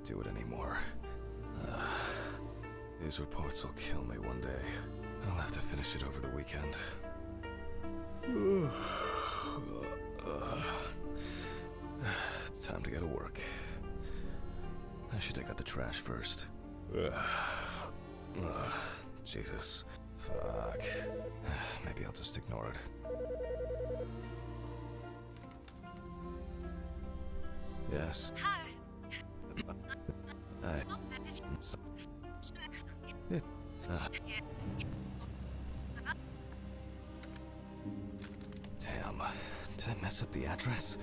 do it anymore. These reports will kill me one day. I'll have to finish it over the weekend. It's time to go to work. I should take out the trash first. Jesus. Fuck. Maybe I'll just ignore it. Yes. Hi. Hi. Damn. Did I mess up the address?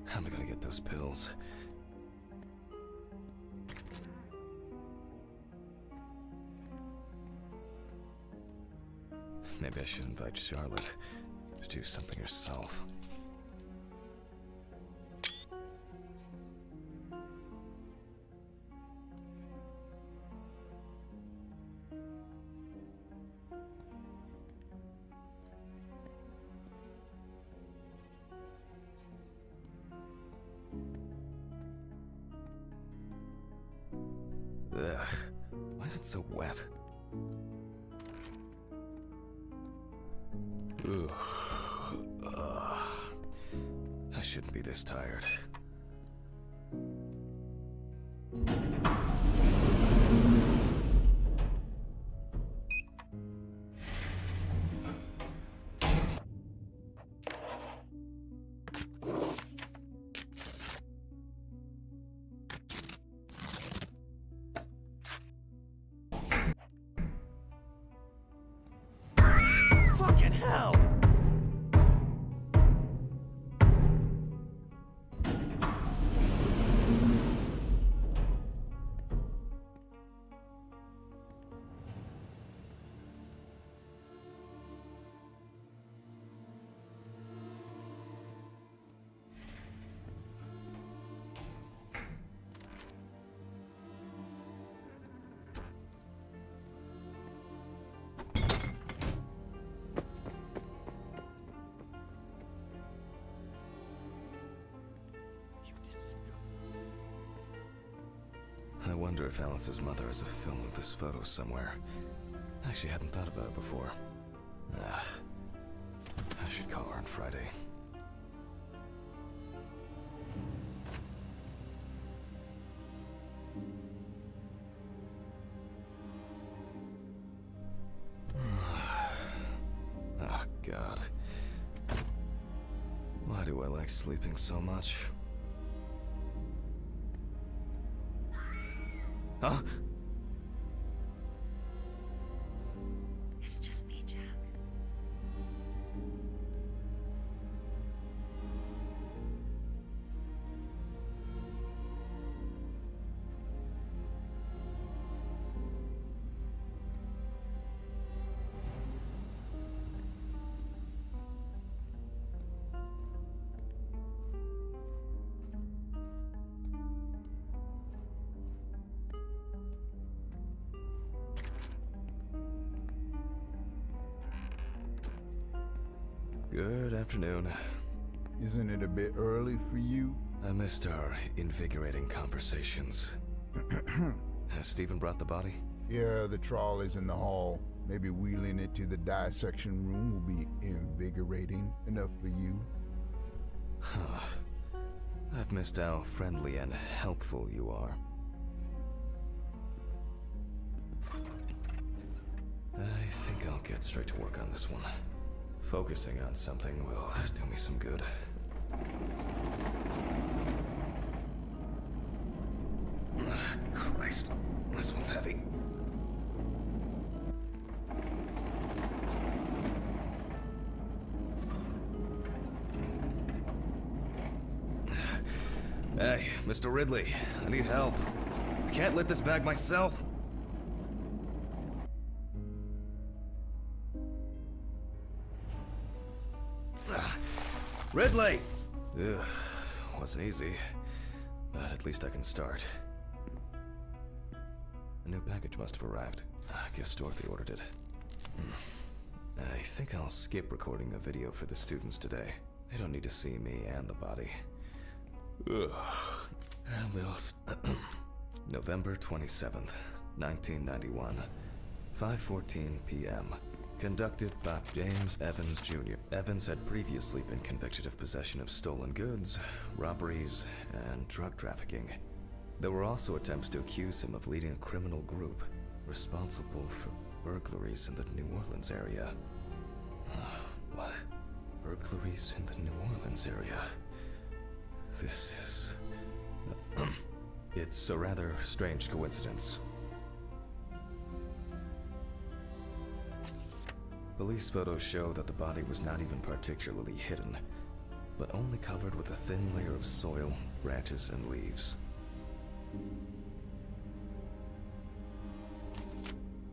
How am I gonna get those pills? Maybe I should invite Charlotte to do something herself. Ugh. Why is it so wet? Ugh. I shouldn't be this tired. Fucking hell! I wonder if Alice's mother has a film of this photo somewhere. I actually hadn't thought about it before. I should call her on Friday. Oh, God. Why do I like sleeping so much? Huh? It's just me, Jack. Good afternoon. Isn't it a bit early for you? I missed our invigorating conversations. Has Stephen brought the body? Yeah, the trolley's in the hall. Maybe wheeling it to the dissection room will be invigorating enough for you. Huh. I've missed how friendly and helpful you are. I think I'll get straight to work on this one. Focusing on something will do me some good. Christ, this one's heavy. Hey, Mr. Ridley, I need help. I can't lift this bag myself. Ridley! Ugh, wasn't easy, but at least I can start. A new package must have arrived. I guess Dorothy ordered it. I think I'll skip recording a video for the students today. They don't need to see me and the body. Ugh. And they'll November 27th, 1991, 5:14 p.m. Conducted by James Evans Jr. Evans had previously been convicted of possession of stolen goods, robberies, and drug trafficking. There were also attempts to accuse him of leading a criminal group responsible for burglaries in the New Orleans area. What? Burglaries in the New Orleans area? This is... It's a rather strange coincidence. Police photos show that the body was not even particularly hidden, but only covered with a thin layer of soil, branches, and leaves.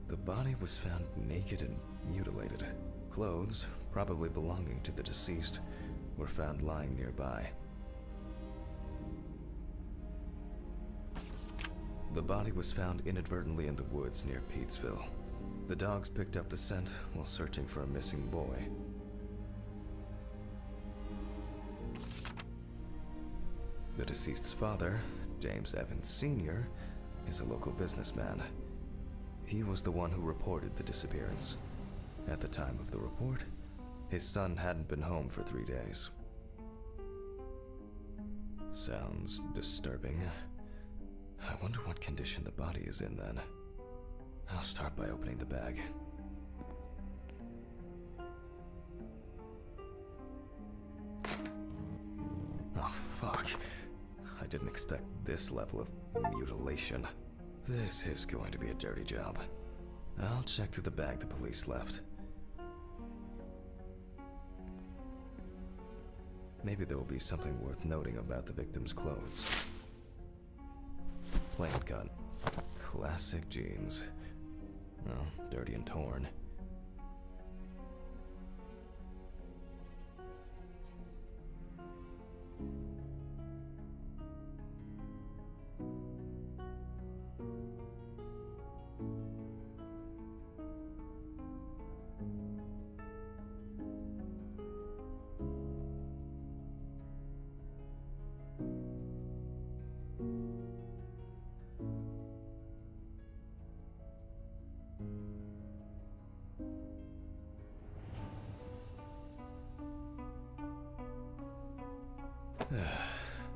The body was found naked and mutilated. Clothes, probably belonging to the deceased, were found lying nearby. The body was found inadvertently in the woods near Peetsville. The dogs picked up the scent while searching for a missing boy. The deceased's father, James Evans Sr., is a local businessman. He was the one who reported the disappearance. At the time of the report, his son hadn't been home for 3 days. Sounds disturbing. I wonder what condition the body is in then. I'll start by opening the bag. Oh, fuck. I didn't expect this level of mutilation. This is going to be a dirty job. I'll check through the bag the police left. Maybe there will be something worth noting about the victim's clothes. Plain cut. Classic jeans. Well, dirty and torn.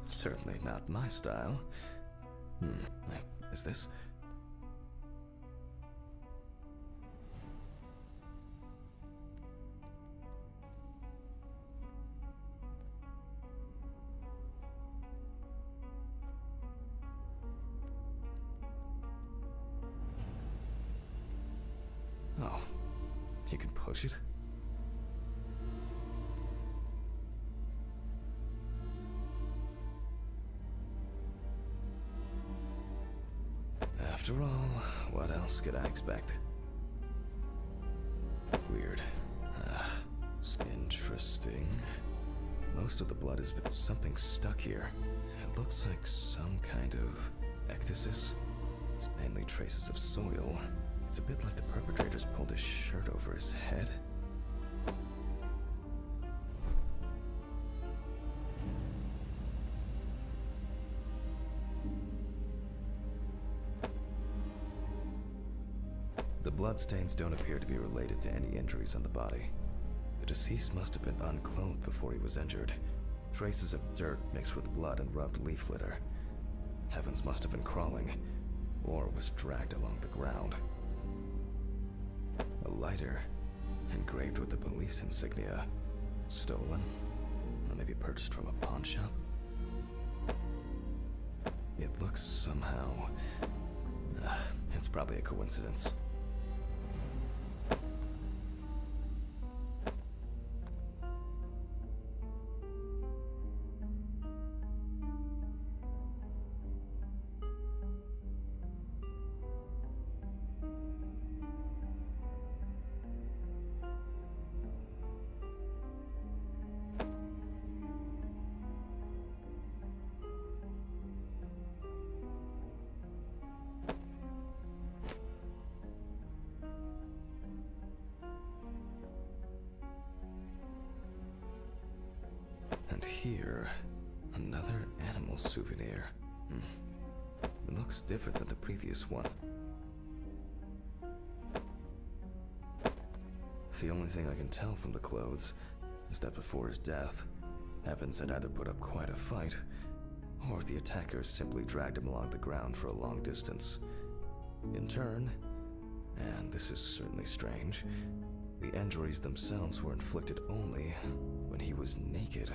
Certainly not my style. Is this? Oh, you can push it? After all, what else could I expect? Weird. Interesting. Most of the blood is something stuck here. It looks like some kind of ectasis. It's mainly traces of soil. It's a bit like the perpetrator's pulled his shirt over his head. The bloodstains don't appear to be related to any injuries on the body. The deceased must have been unclothed before he was injured. Traces of dirt mixed with blood and rubbed leaf litter. Heavens must have been crawling, or was dragged along the ground. A lighter, engraved with the police insignia. Stolen? Or maybe purchased from a pawn shop? It looks somehow... it's probably a coincidence. And here, another animal souvenir. It looks different than the previous one. The only thing I can tell from the clothes is that before his death, Evans had either put up quite a fight, or the attackers simply dragged him along the ground for a long distance. In turn, and this is certainly strange, the injuries themselves were inflicted only when he was naked.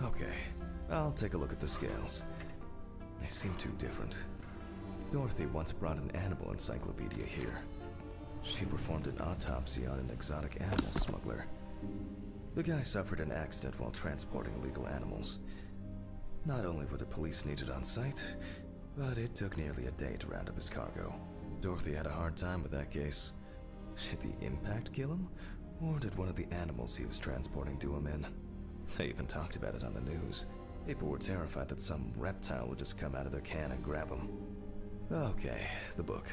Okay, I'll take a look at the scales. They seem too different. Dorothy once brought an animal encyclopedia here. She performed an autopsy on an exotic animal smuggler. The guy suffered an accident while transporting illegal animals. Not only were the police needed on site, but it took nearly a day to round up his cargo. Dorothy had a hard time with that case. Did the impact kill him? Or did one of the animals he was transporting do him in? They even talked about it on the news. People were terrified that some reptile would just come out of their can and grab him. Okay, the book.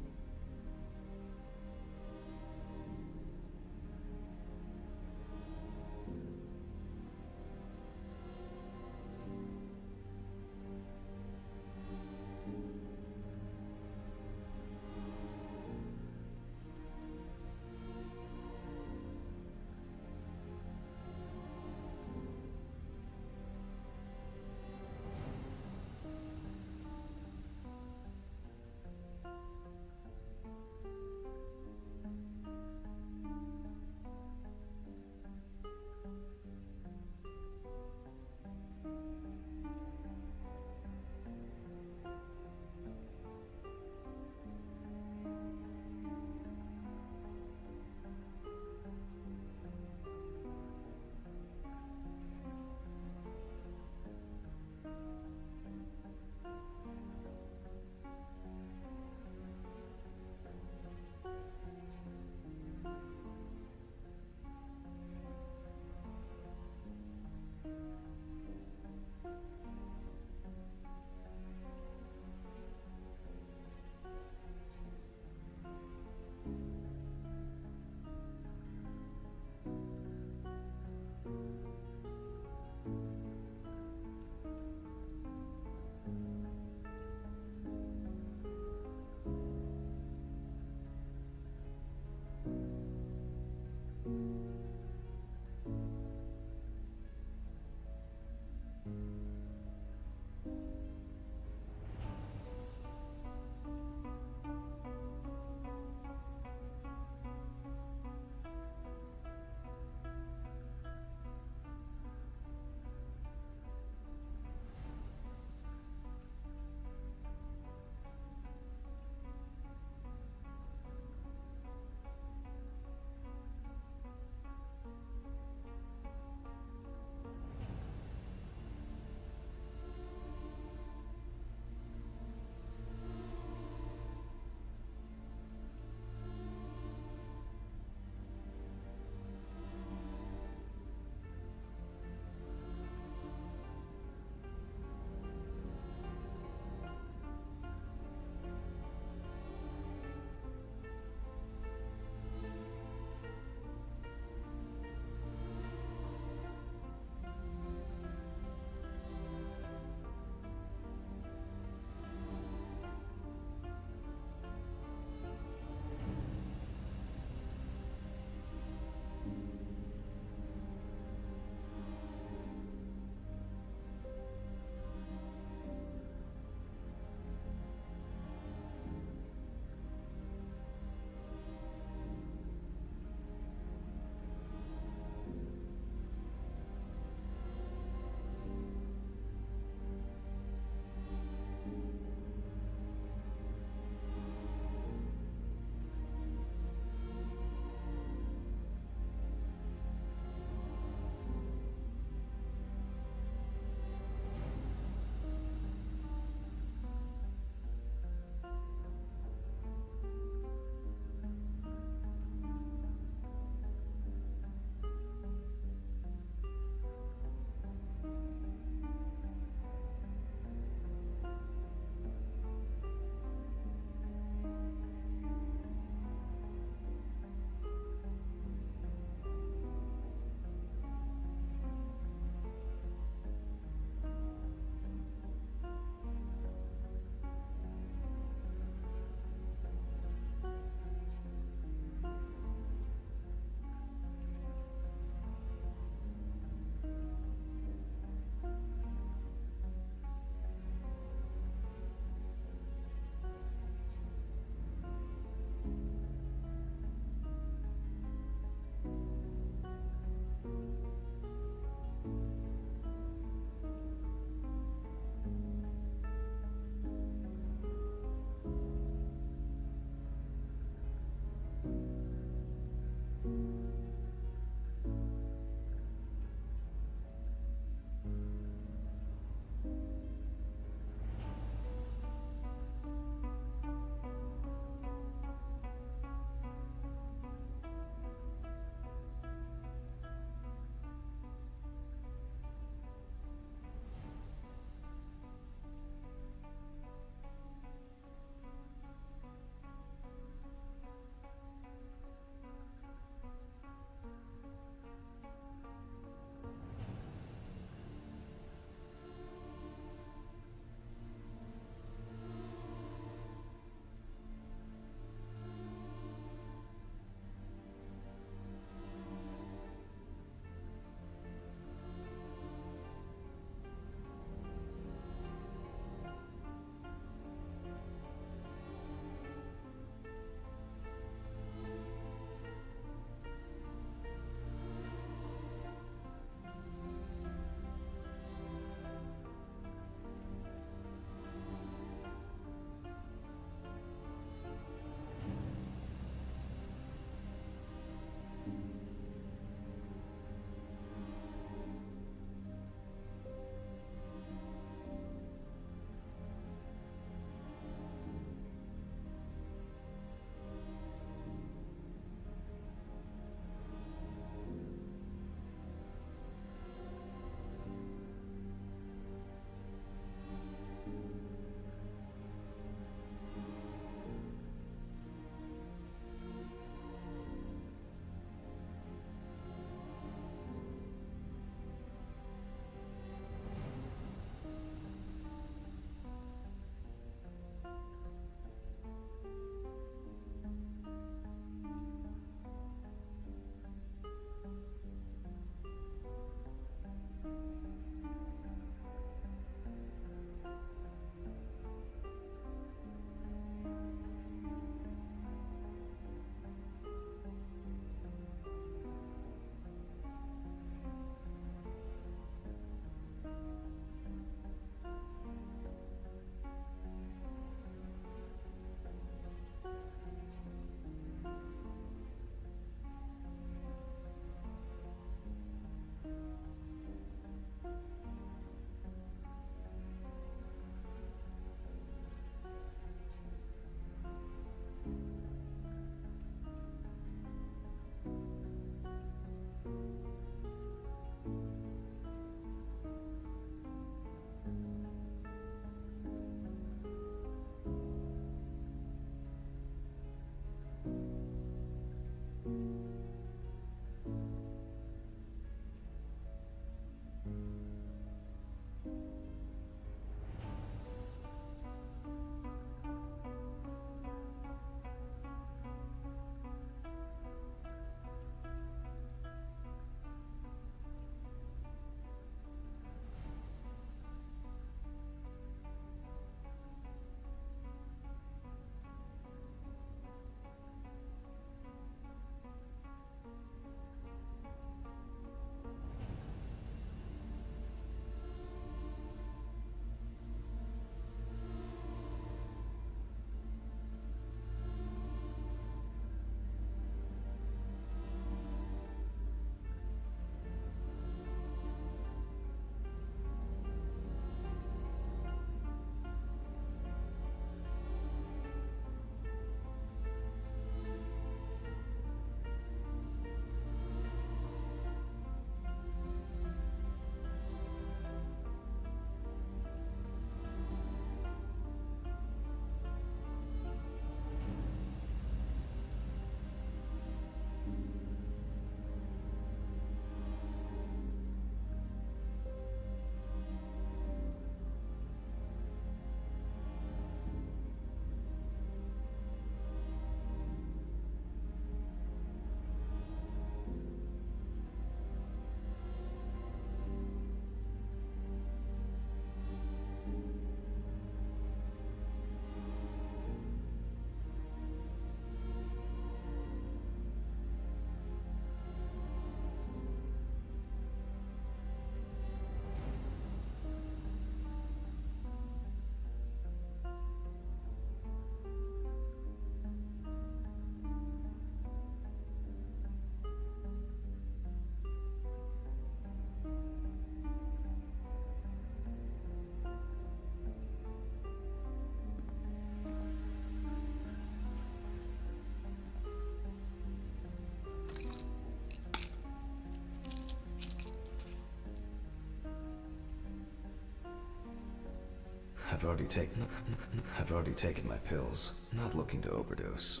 I've already taken my pills. Not looking to overdose.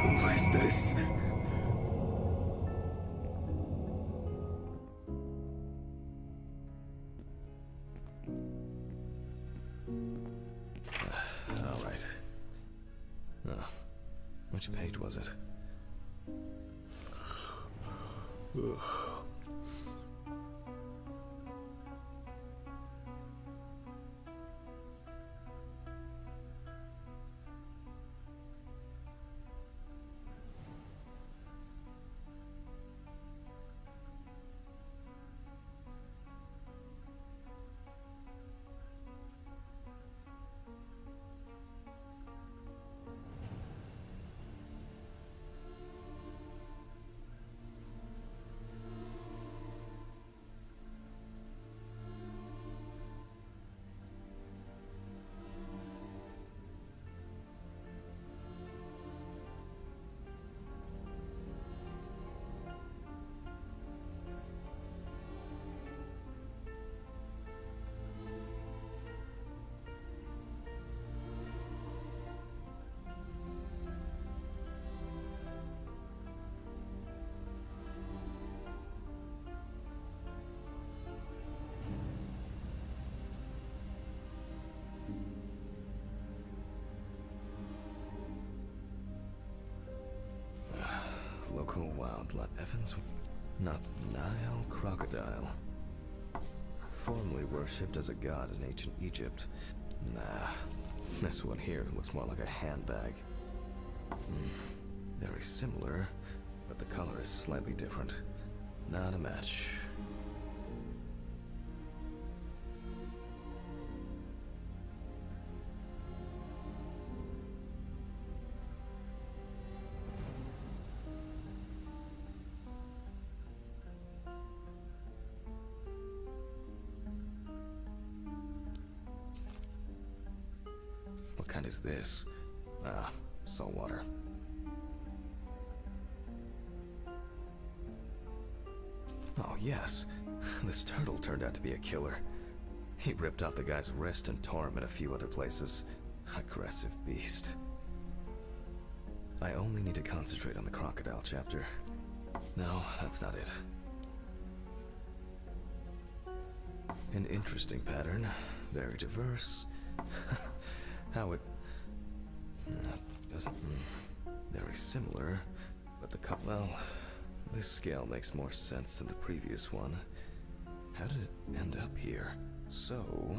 Who is this? All right. Oh, which page was it? Ugh. Local wildlife. Evans, not Nile crocodile. Formerly worshipped as a god in ancient Egypt. Nah, this one here looks more like a handbag. Very similar, but the color is slightly different. Not a match. What kind is this? Ah, salt water. Oh, yes. This turtle turned out to be a killer. He ripped off the guy's wrist and tore him in a few other places. Aggressive beast. I only need to concentrate on the crocodile chapter. No, that's not it. An interesting pattern. Very diverse. How it doesn't very similar, but the well, this scale makes more sense than the previous one. How did it end up here? So,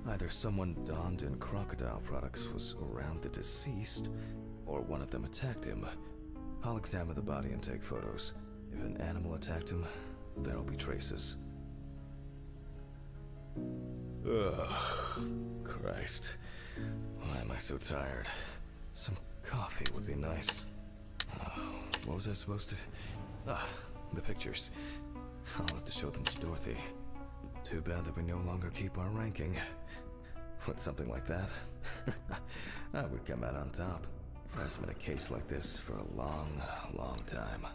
either someone donned in crocodile products was around the deceased, or one of them attacked him. I'll examine the body and take photos. If an animal attacked him, there'll be traces. Ugh, Christ. Why am I so tired? Some coffee would be nice. What was I supposed to... Ah, the pictures. I'll have to show them to Dorothy. Too bad that we no longer keep our ranking. With something like that, I would come out on top. I've been a case like this for a long, long time.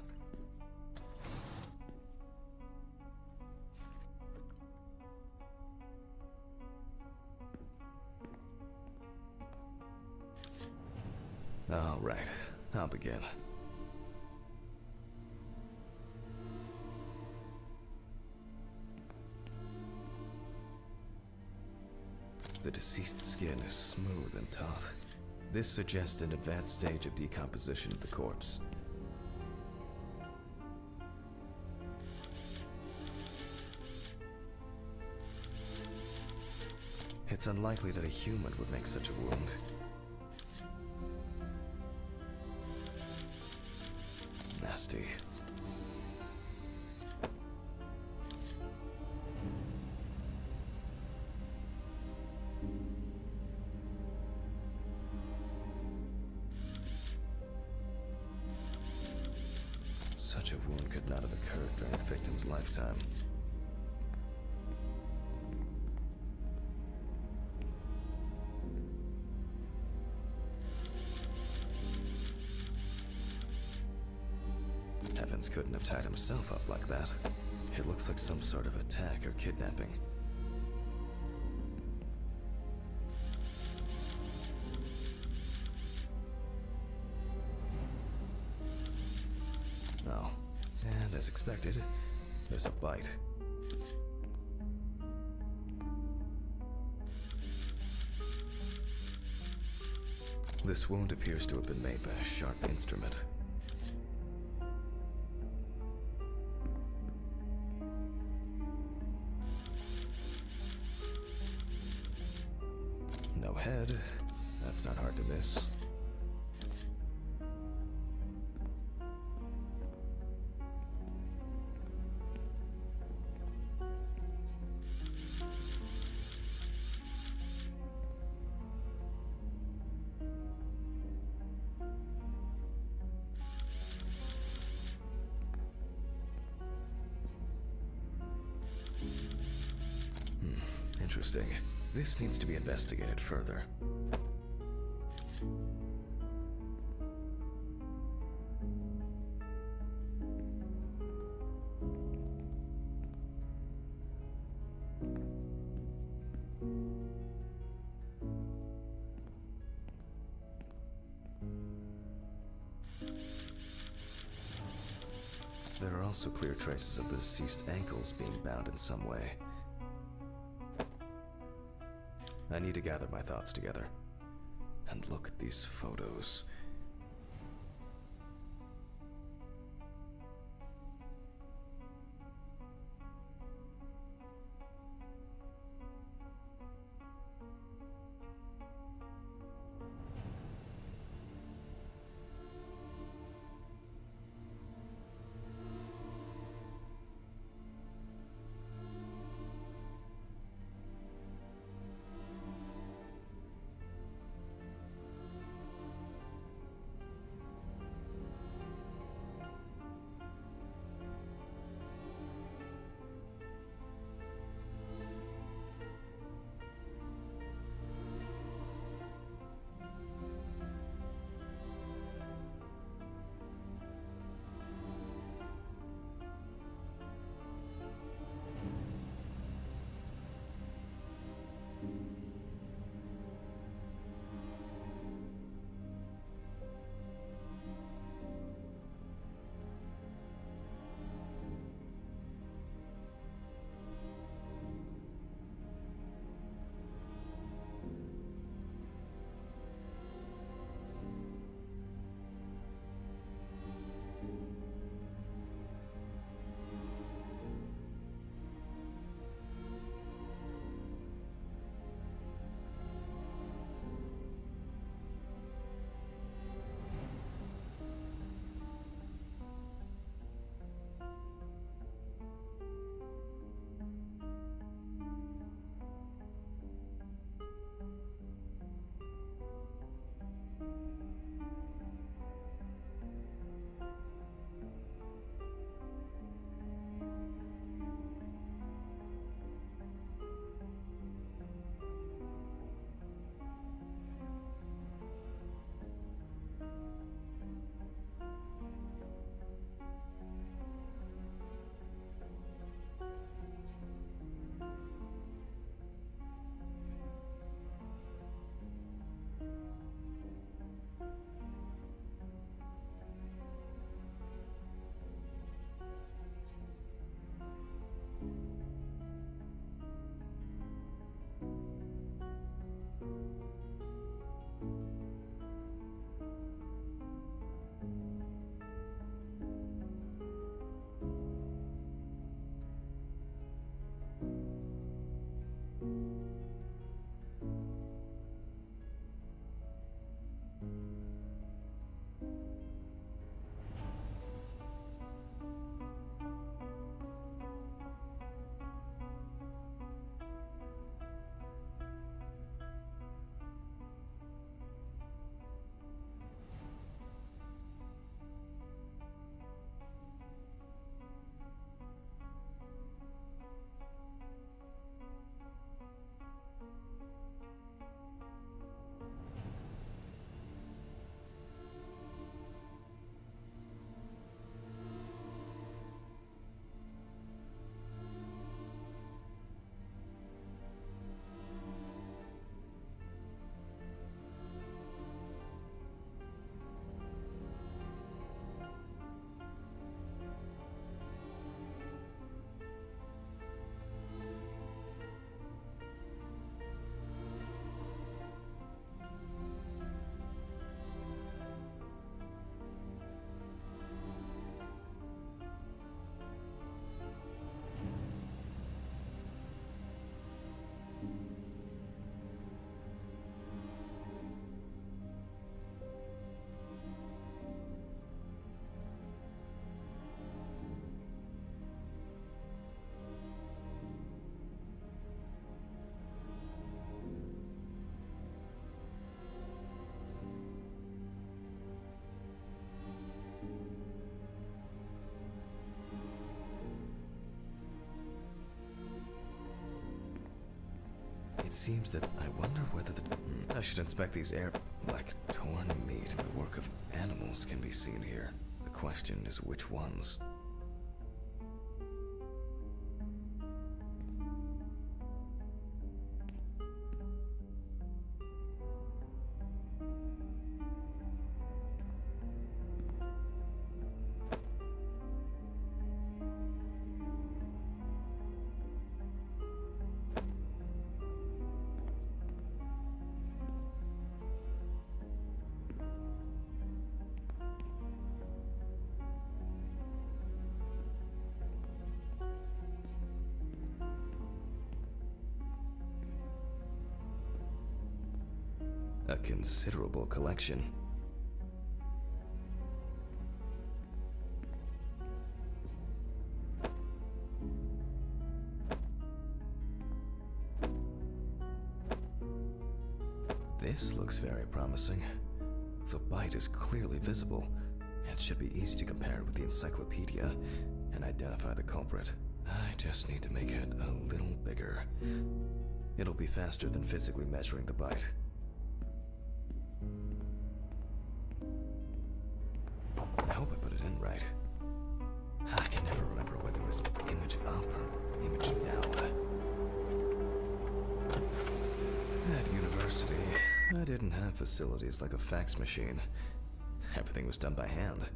All right, I'll begin. The deceased's skin is smooth and taut. This suggests an advanced stage of decomposition of the corpse. It's unlikely that a human would make such a wound. Nasty. Such a wound could not have occurred during the victim's lifetime. Evans couldn't have tied himself up like that. It looks like some sort of attack or kidnapping. Oh, and as expected, there's a bite. This wound appears to have been made by a sharp instrument. No head. That's not hard to miss. Interesting. This needs to be investigated further. There are also clear traces of the deceased ankles being bound in some way. I need to gather my thoughts together. And look at these photos. It seems that I wonder whether I should inspect these like torn meat. The work of animals can be seen here. The question is which ones? A considerable collection. This looks very promising. The bite is clearly visible. It should be easy to compare it with the encyclopedia and identify the culprit. I just need to make it a little bigger. It'll be faster than physically measuring the bite. I hope I put it in right. I can never remember whether it was image up or image down. At university, I didn't have facilities like a fax machine. Everything was done by hand.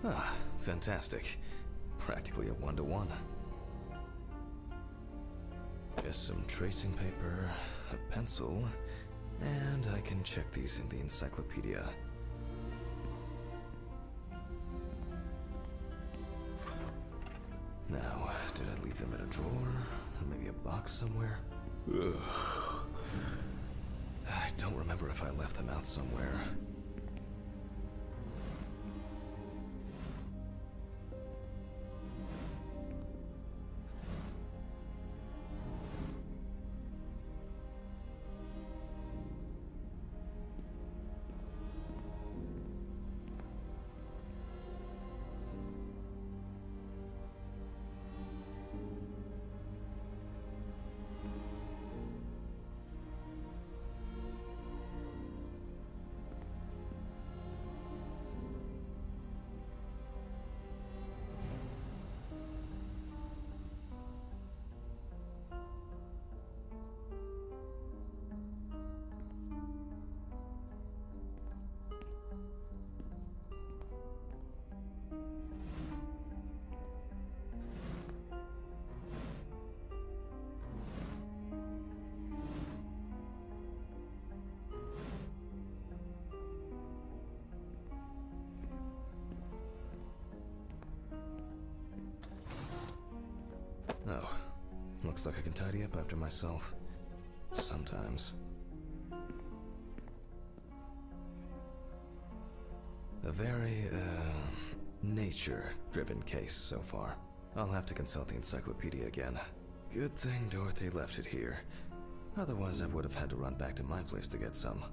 Ah, fantastic. Practically a one-to-one. Just some tracing paper, a pencil, and I can check these in the encyclopedia. Now, did I leave them in a drawer? Or maybe a box somewhere? Ugh. I don't remember if I left them out somewhere. Oh, looks like I can tidy up after myself. Sometimes. A very, nature-driven case so far. I'll have to consult the encyclopedia again. Good thing Dorothy left it here. Otherwise, I would have had to run back to my place to get some.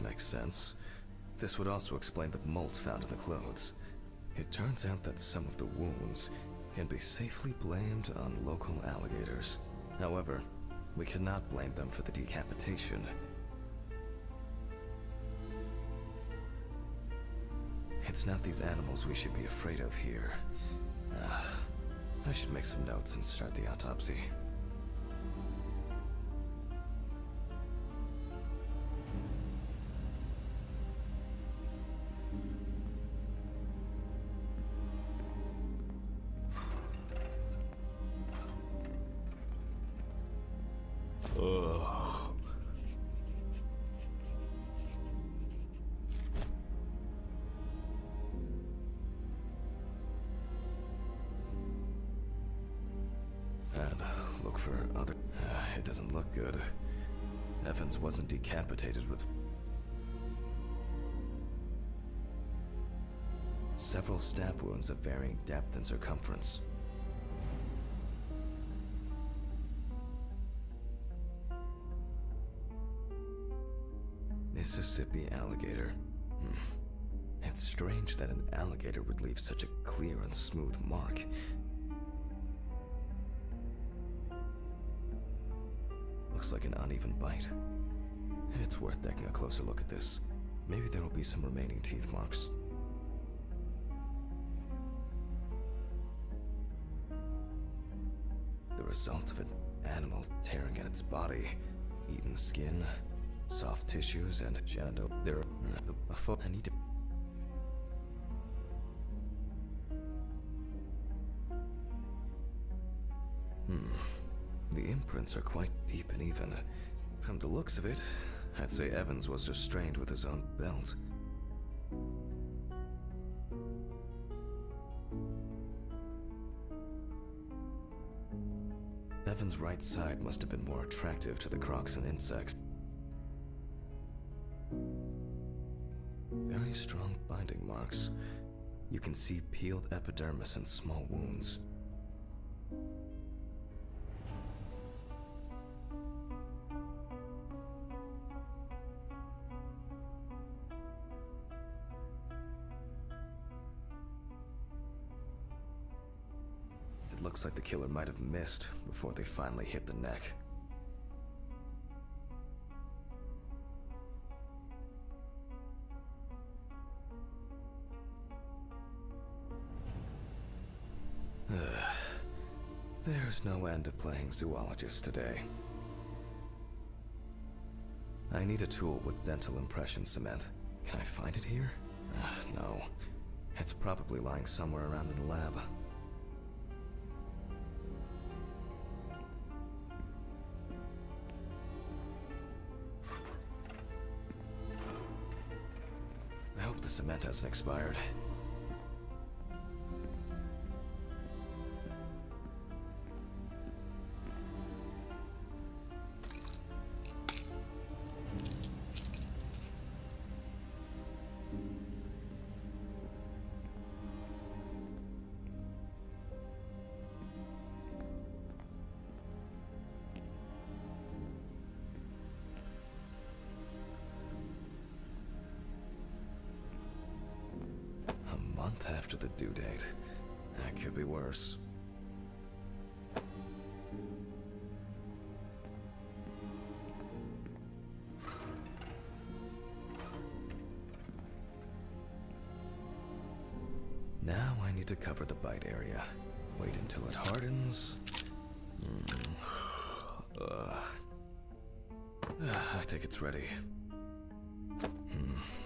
Makes sense. This would also explain the mold found in the clothes. It turns out that some of the wounds can be safely blamed on local alligators. However, we cannot blame them for the decapitation. It's not these animals we should be afraid of here. I should make some notes and start the autopsy. Ugh. And look for other... it doesn't look good. Evans wasn't decapitated with... several stab wounds of varying depth and circumference. Mississippi alligator. It's strange that an alligator would leave such a clear and smooth mark. Looks like an uneven bite. It's worth taking a closer look at this. Maybe there will be some remaining teeth marks. The result of an animal tearing at its body. Eaten skin, soft tissues, and genital. There are I need to... The imprints are quite deep and even. From the looks of it, I'd say Evans was restrained with his own belt. Evans' right side must have been more attractive to the crocs and insects. Very strong binding marks. You can see peeled epidermis and small wounds. It looks like the killer might have missed before they finally hit the neck. There's no end to playing zoologist today. I need a tool with dental impression cement. Can I find it here? No. It's probably lying somewhere around in the lab. I hope the cement hasn't expired. After the due date. That could be worse. Now I need to cover the bite area. Wait until it hardens. I think it's ready.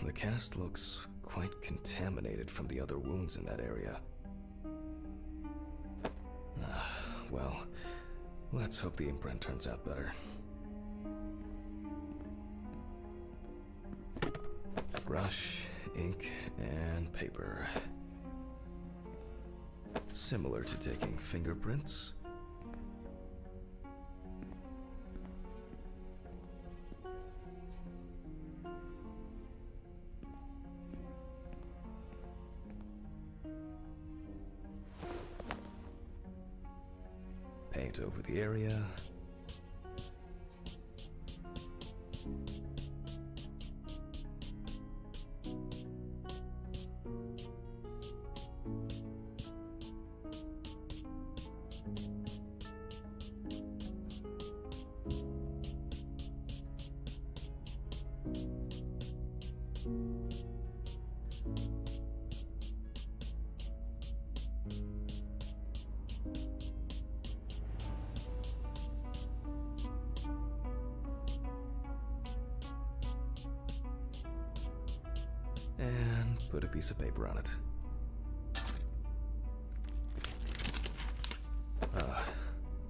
The cast looks quite contaminated from the other wounds in that area. Well, let's hope the imprint turns out better. Brush, ink, and paper. Similar to taking fingerprints. Paint over the area. And put a piece of paper on it.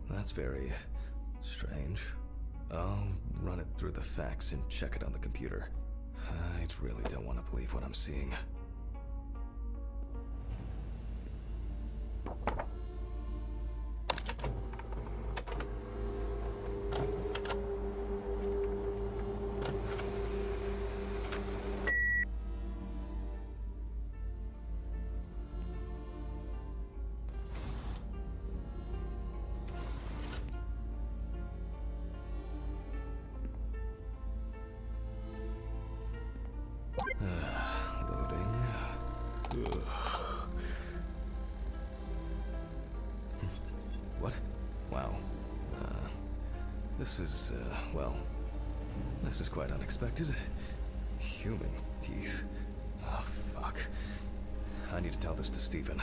That's very strange. I'll run it through the facts and check it on the computer. I really don't want to believe what I'm seeing. Loading. Ugh. What? Wow. This is, well, this is quite unexpected. Human teeth. Oh, fuck. I need to tell this to Stephen.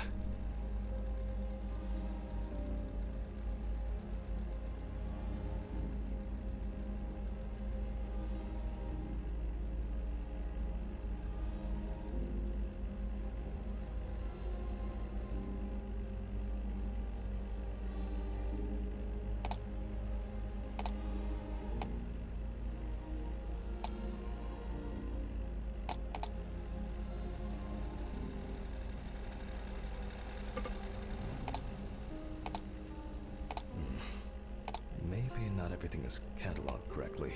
Maybe not everything is cataloged correctly.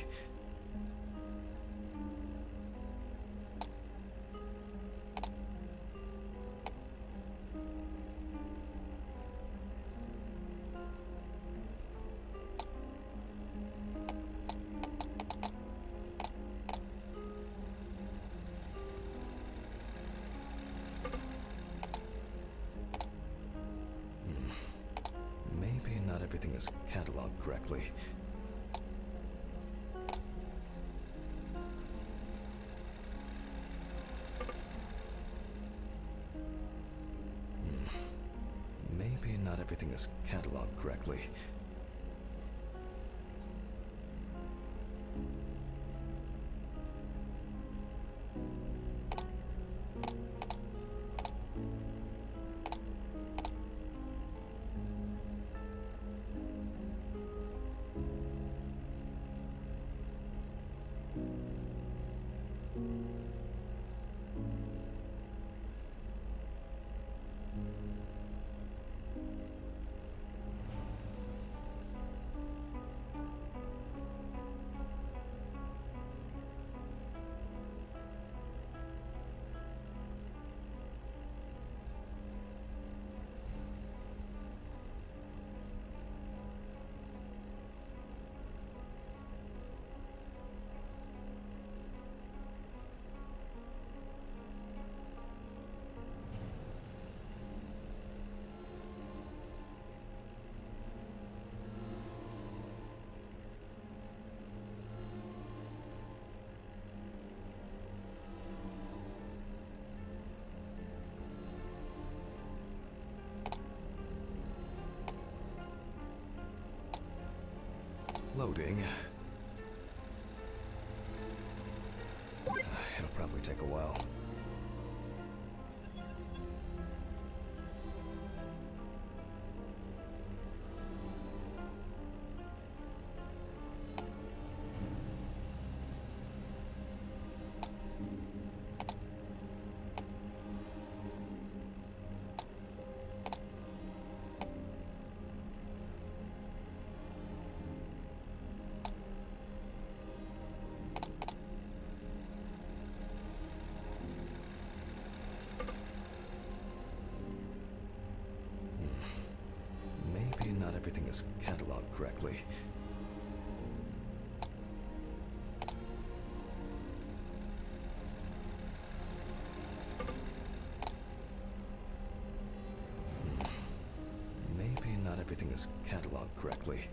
Maybe not everything is cataloged correctly. Maybe not everything is cataloged correctly. Loading. It'll probably take a while. Maybe not everything is cataloged correctly. Maybe not everything is cataloged correctly.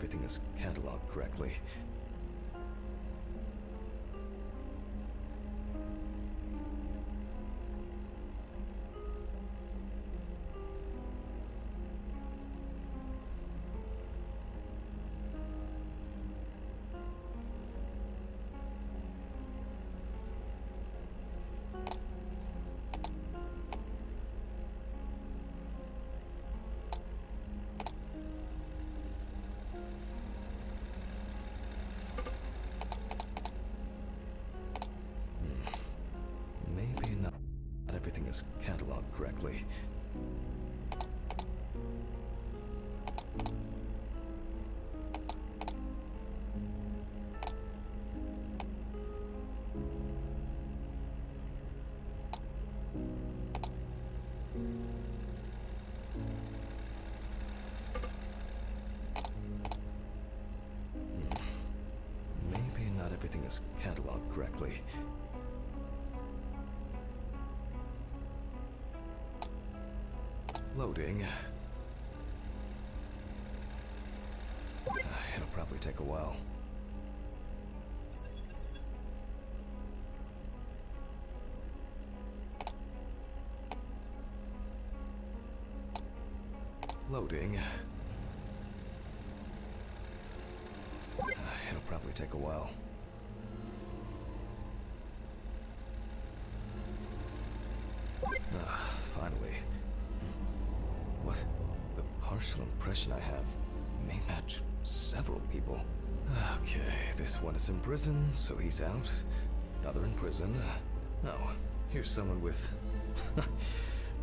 everything is cataloged correctly. Maybe not everything is cataloged correctly. Maybe not everything is cataloged correctly. Loading. It'll probably take a while. Loading. It'll probably take a while. Finally. What? The partial impression I have may match several people. Okay, this one is in prison, so he's out. Another in prison. Oh, here's someone with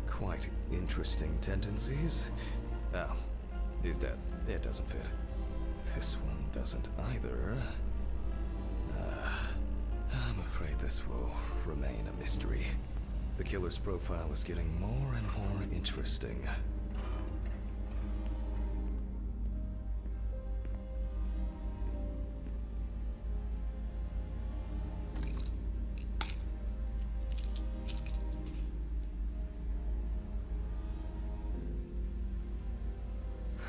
quite interesting tendencies. Oh, he's dead. It doesn't fit. This one doesn't either. I'm afraid this will remain a mystery. The killer's profile is getting more and more interesting.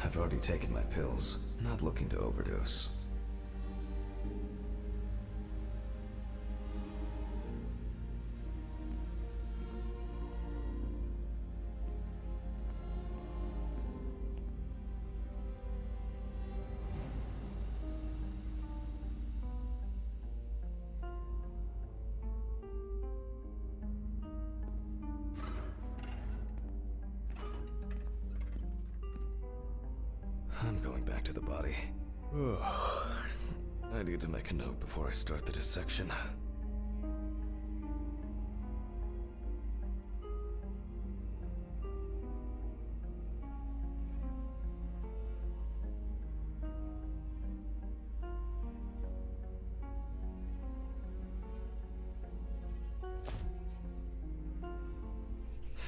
I've already taken my pills, not looking to overdose. I'm going back to the body. Ugh. I need to make a note before I start the dissection.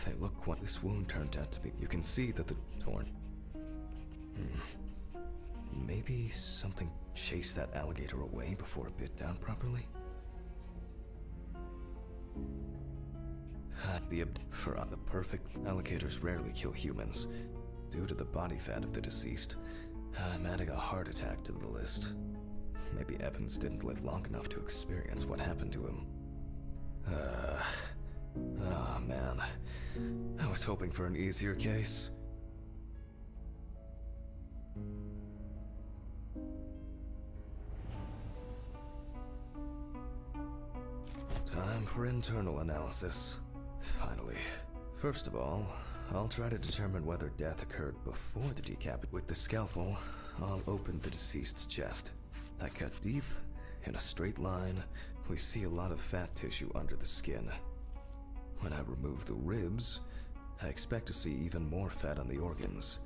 Hey, look what this wound turned out to be. You can see that the torn. Maybe something chased that alligator away before it bit down properly? The perfect alligators rarely kill humans. Due to the body fat of the deceased, I'm adding a heart attack to the list. Maybe Evans didn't live long enough to experience what happened to him. Oh man. I was hoping for an easier case. Time for internal analysis. Finally. First of all, I'll try to determine whether death occurred before the decapitation. With the scalpel, I'll open the deceased's chest. I cut deep, in a straight line. We see a lot of fat tissue under the skin. When I remove the ribs, I expect to see even more fat on the organs.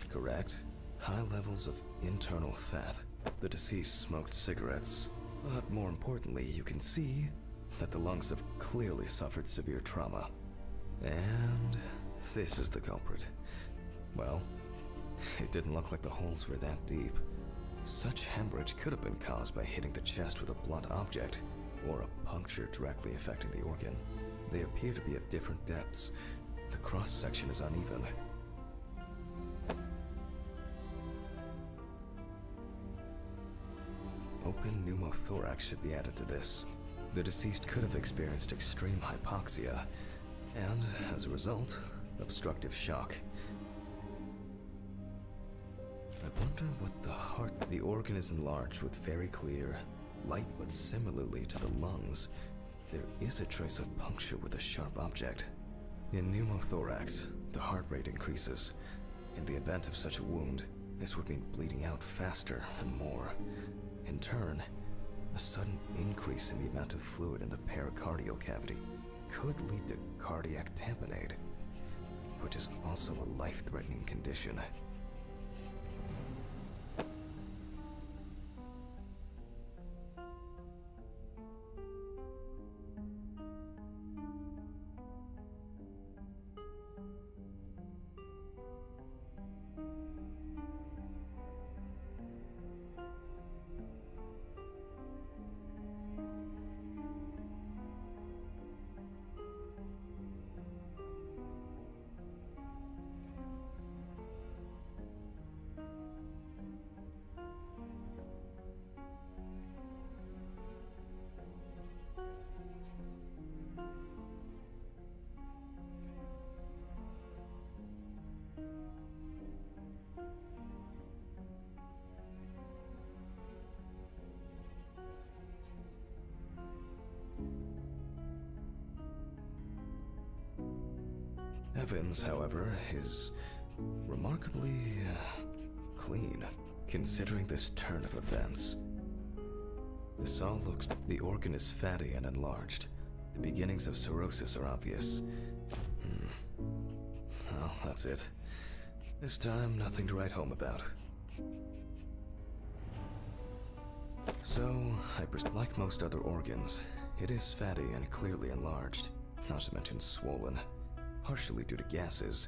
Correct? High levels of internal fat. The deceased smoked cigarettes. But more importantly, you can see that the lungs have clearly suffered severe trauma. And this is the culprit. Well, it didn't look like the holes were that deep. Such hemorrhage could have been caused by hitting the chest with a blunt object, or a puncture directly affecting the organ. They appear to be of different depths. The cross-section is uneven. open pneumothorax should be added to this. The deceased could have experienced extreme hypoxia, and, as a result, obstructive shock. I wonder what the heart... The organ is enlarged with very clear light, but similarly to the lungs, there is a trace of puncture with a sharp object. In pneumothorax, the heart rate increases. In the event of such a wound, this would mean bleeding out faster and more. In turn, a sudden increase in the amount of fluid in the pericardial cavity could lead to cardiac tamponade, which is also a life-threatening condition. Evans, however, is remarkably clean, considering this turn of events. This all looks... The organ is fatty and enlarged. The beginnings of cirrhosis are obvious. Well, that's it. This time, nothing to write home about. So, like most other organs, it is fatty and clearly enlarged, not to mention swollen. Partially due to gases,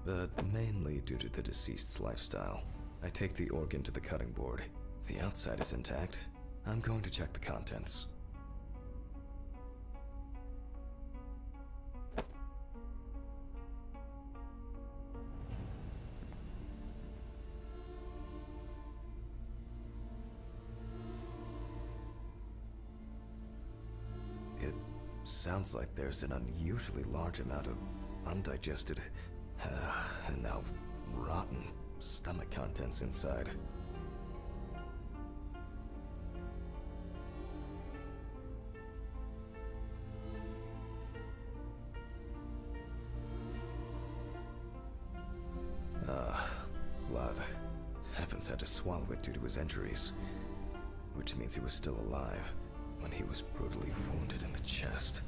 but mainly due to the deceased's lifestyle. I take the organ to the cutting board. If the outside is intact, I'm going to check the contents. It sounds like there's an unusually large amount of undigested, and now rotten stomach contents inside. Blood. Evans had to swallow it due to his injuries, which means he was still alive when he was brutally wounded in the chest.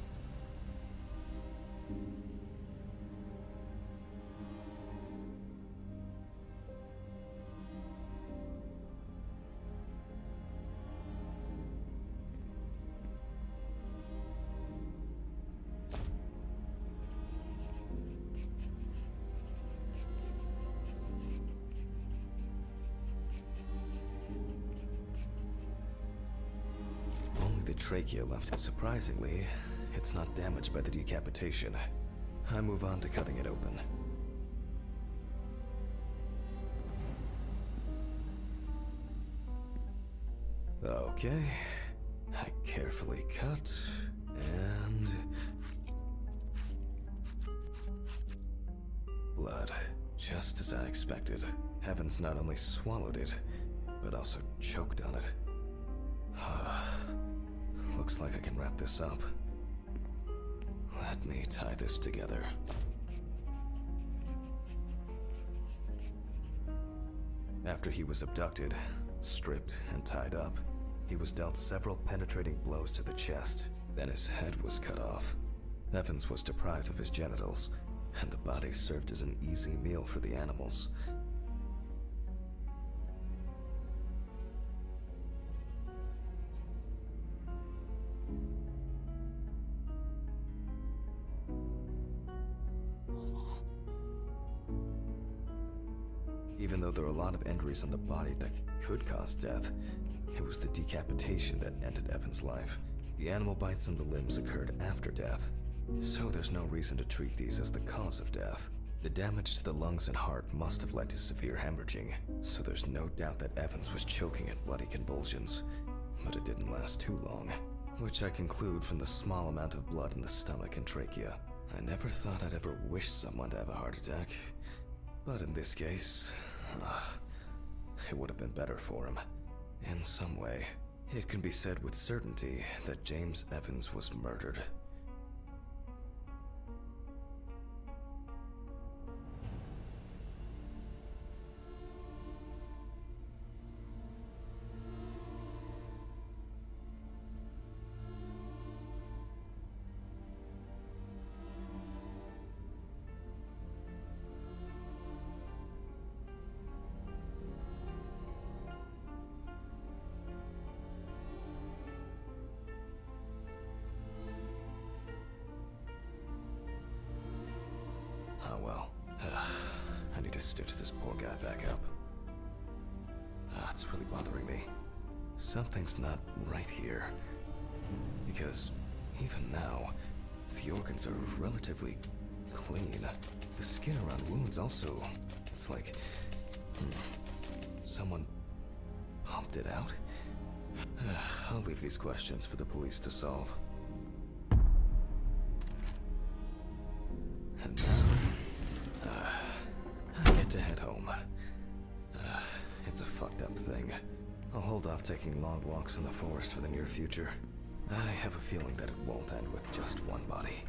Trachea left. Surprisingly, it's not damaged by the decapitation. I move on to cutting it open. Okay, I carefully cut, and... blood, just as I expected. Evans not only swallowed it, but also choked on it. Looks like I can wrap this up. Let me tie this together. After he was abducted, stripped, and tied up, he was dealt several penetrating blows to the chest. Then his head was cut off. Evans was deprived of his genitals, and the body served as an easy meal for the animals. Even though there are a lot of injuries on the body that could cause death, it was the decapitation that ended Evan's life. The animal bites on the limbs occurred after death, so there's no reason to treat these as the cause of death. The damage to the lungs and heart must have led to severe hemorrhaging, so there's no doubt that Evans was choking at bloody convulsions. but it didn't last too long, which I conclude from the small amount of blood in the stomach and trachea. I never thought I'd ever wish someone to have a heart attack, but in this case, it would have been better for him. In some way, it can be said with certainty that James Evans was murdered. Oh well. I need to stitch this poor guy back up. It's really bothering me. Something's not right here. Because even now, the organs are relatively clean. The skin around wounds also, it's like someone pumped it out. I'll leave these questions for the police to solve. And now, I get to head home. It's a fucked up thing. I'll hold off taking long walks in the forest for the near future. I have a feeling that it won't end with just one body.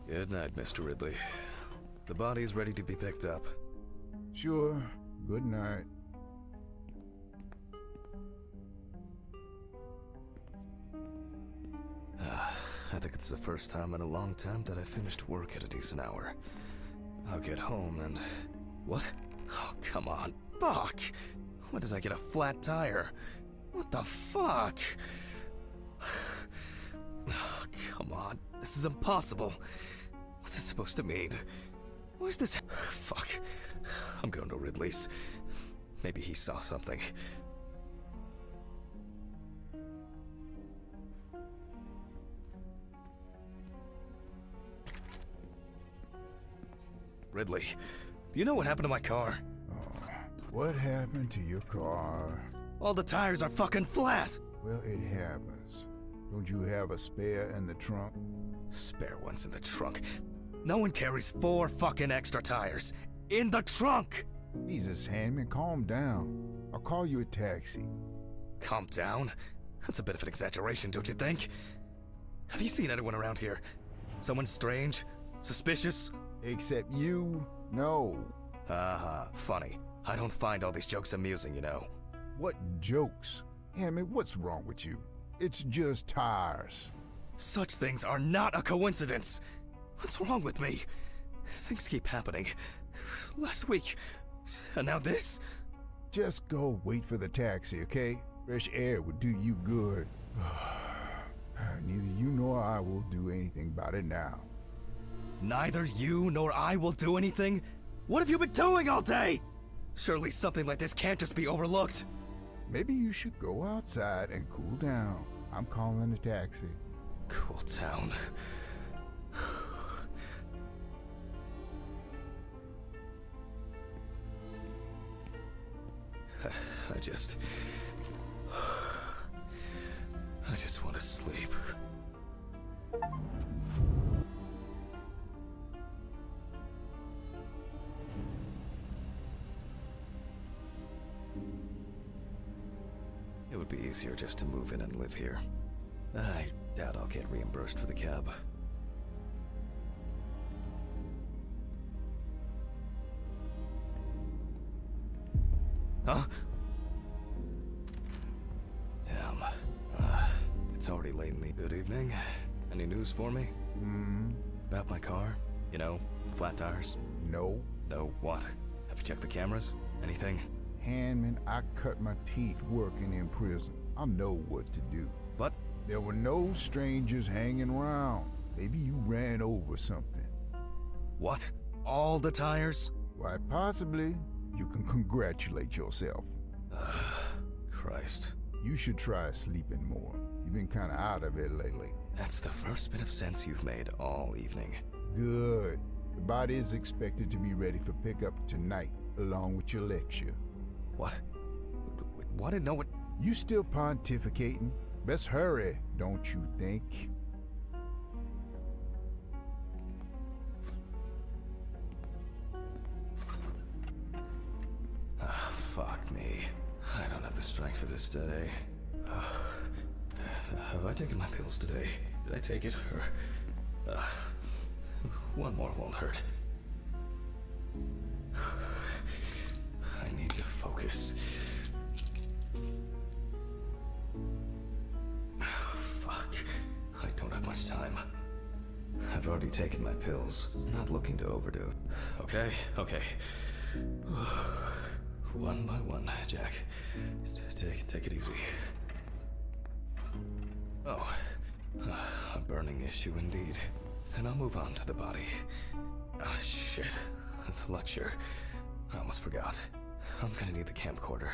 Good night, Mr. Ridley. The body's ready to be picked up. Sure. Good night. I think it's the first time in a long time that I finished work at a decent hour. I'll get home and... What? Oh, come on. Fuck! When did I get a flat tire? What the fuck? Oh, come on. This is impossible. What's this supposed to mean? Where's this... Fuck. I'm going to Ridley's. Maybe he saw something. Ridley, do you know what happened to my car? Oh, what happened to your car? All the tires are fucking flat! Well, it happens. Don't you have a spare in the trunk? Spare ones in the trunk. No one carries 4 fucking extra tires. In the trunk! Jesus, Handman, calm down. I'll call you a taxi. Calm down? That's a bit of an exaggeration, don't you think? Have you seen anyone around here? Someone strange? Suspicious? Except you? No. Haha, funny. I don't find all these jokes amusing, you know. What jokes? Handman, what's wrong with you? It's just tires. Such things are not a coincidence. What's wrong with me? Things keep happening. Last week, and now this? Just go wait for the taxi, okay? Fresh air would do you good. Neither you nor I will do anything about it now. Neither you nor I will do anything? What have you been doing all day? Surely something like this can't just be overlooked. Maybe you should go outside and cool down. I'm calling a taxi. Cool down. I just want to sleep. It would be easier just to move in and live here. I doubt I'll get reimbursed for the cab. Huh? Damn. It's already late in the... Good evening. Any news for me? About my car? You know, flat tires? No. No, what? Have you checked the cameras? Anything? Handman, I cut my teeth working in prison. I know what to do. What? There were no strangers hanging around. Maybe you ran over something. What? All the tires? Why, possibly. You can congratulate yourself. Christ. You should try sleeping more. You've been kind of out of it lately. That's the first bit of sense you've made all evening. Good. The body is expected to be ready for pickup tonight, along with your lecture. What? Why didn't know what? You still pontificating? Best hurry, don't you think? Ah, fuck me. I don't have the strength for this today. Have I taken my pills today? Did I take it? Or, one more won't hurt. I need to focus. Fuck. I don't have much time. I've already taken my pills. Not looking to overdo. Okay. One by one, Jack. Take it easy. Oh, a burning issue indeed. Then I'll move on to the body. Ah, shit. The lecture. I almost forgot. I'm gonna need the camcorder.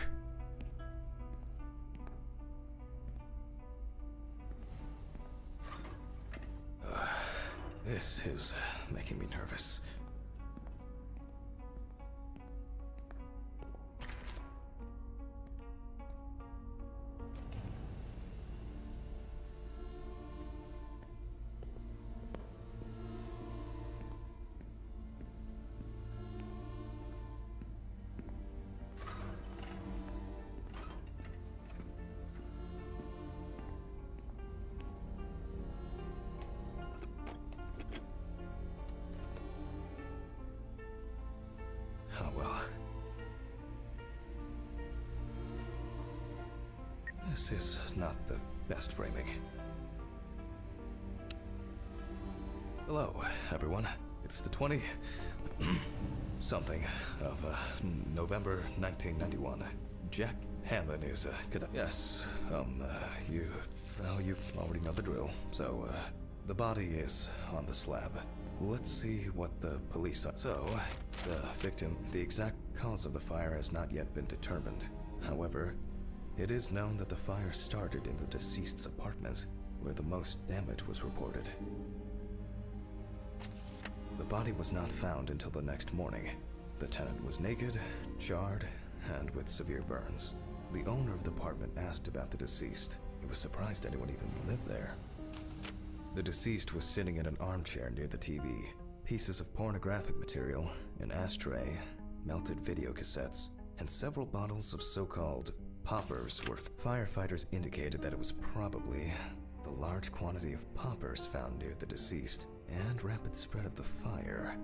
This is making me nervous. Oh well. This is not the best framing. Hello, everyone. It's the 20 something of November 1991. Jack Hammond is cadet. Yes, you already know the drill. So, the body is on the slab. Let's see what the police are. So, the victim, the exact cause of the fire has not yet been determined. However, it is known that the fire started in the deceased's apartment, where the most damage was reported. The body was not found until the next morning. The tenant was naked, charred, and with severe burns. The owner of the apartment asked about the deceased. He was surprised anyone even lived there. The deceased was sitting in an armchair near the TV. Pieces of pornographic material, an ashtray, melted video cassettes, and several bottles of so-called poppers were. Firefighters indicated that it was probably the large quantity of poppers found near the deceased and rapid spread of the fire.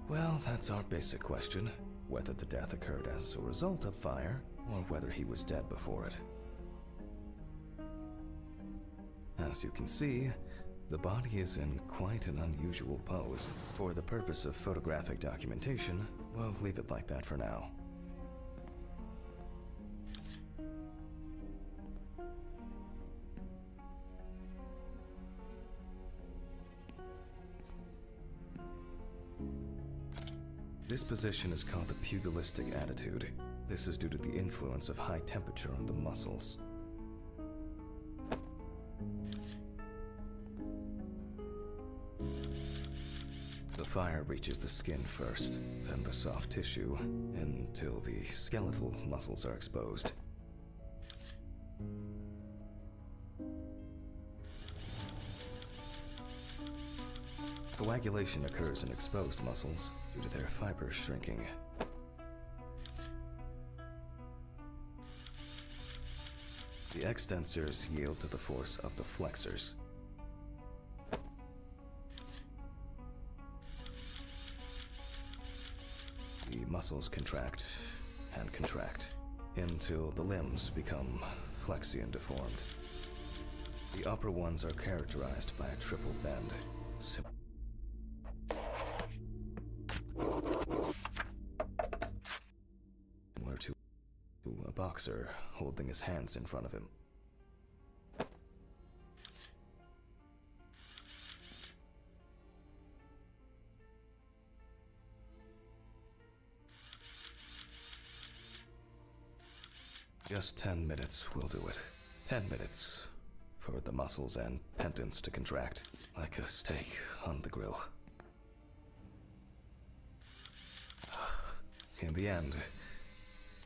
Well, that's our basic question. Whether the death occurred as a result of fire, or whether he was dead before it. As you can see, the body is in quite an unusual pose. For the purpose of photographic documentation, we'll leave it like that for now. This position is called the pugilistic attitude. This is due to the influence of high temperature on the muscles. The fire reaches the skin first, then the soft tissue, until the skeletal muscles are exposed. Coagulation occurs in exposed muscles due to their fibers shrinking. The extensors yield to the force of the flexors. The muscles contract and contract until the limbs become flexy and deformed. The upper ones are characterized by a triple bend. Similar to a boxer holding his hands in front of him. Just 10 minutes will do it. 10 minutes for the muscles and tendons to contract like a steak on the grill. In the end,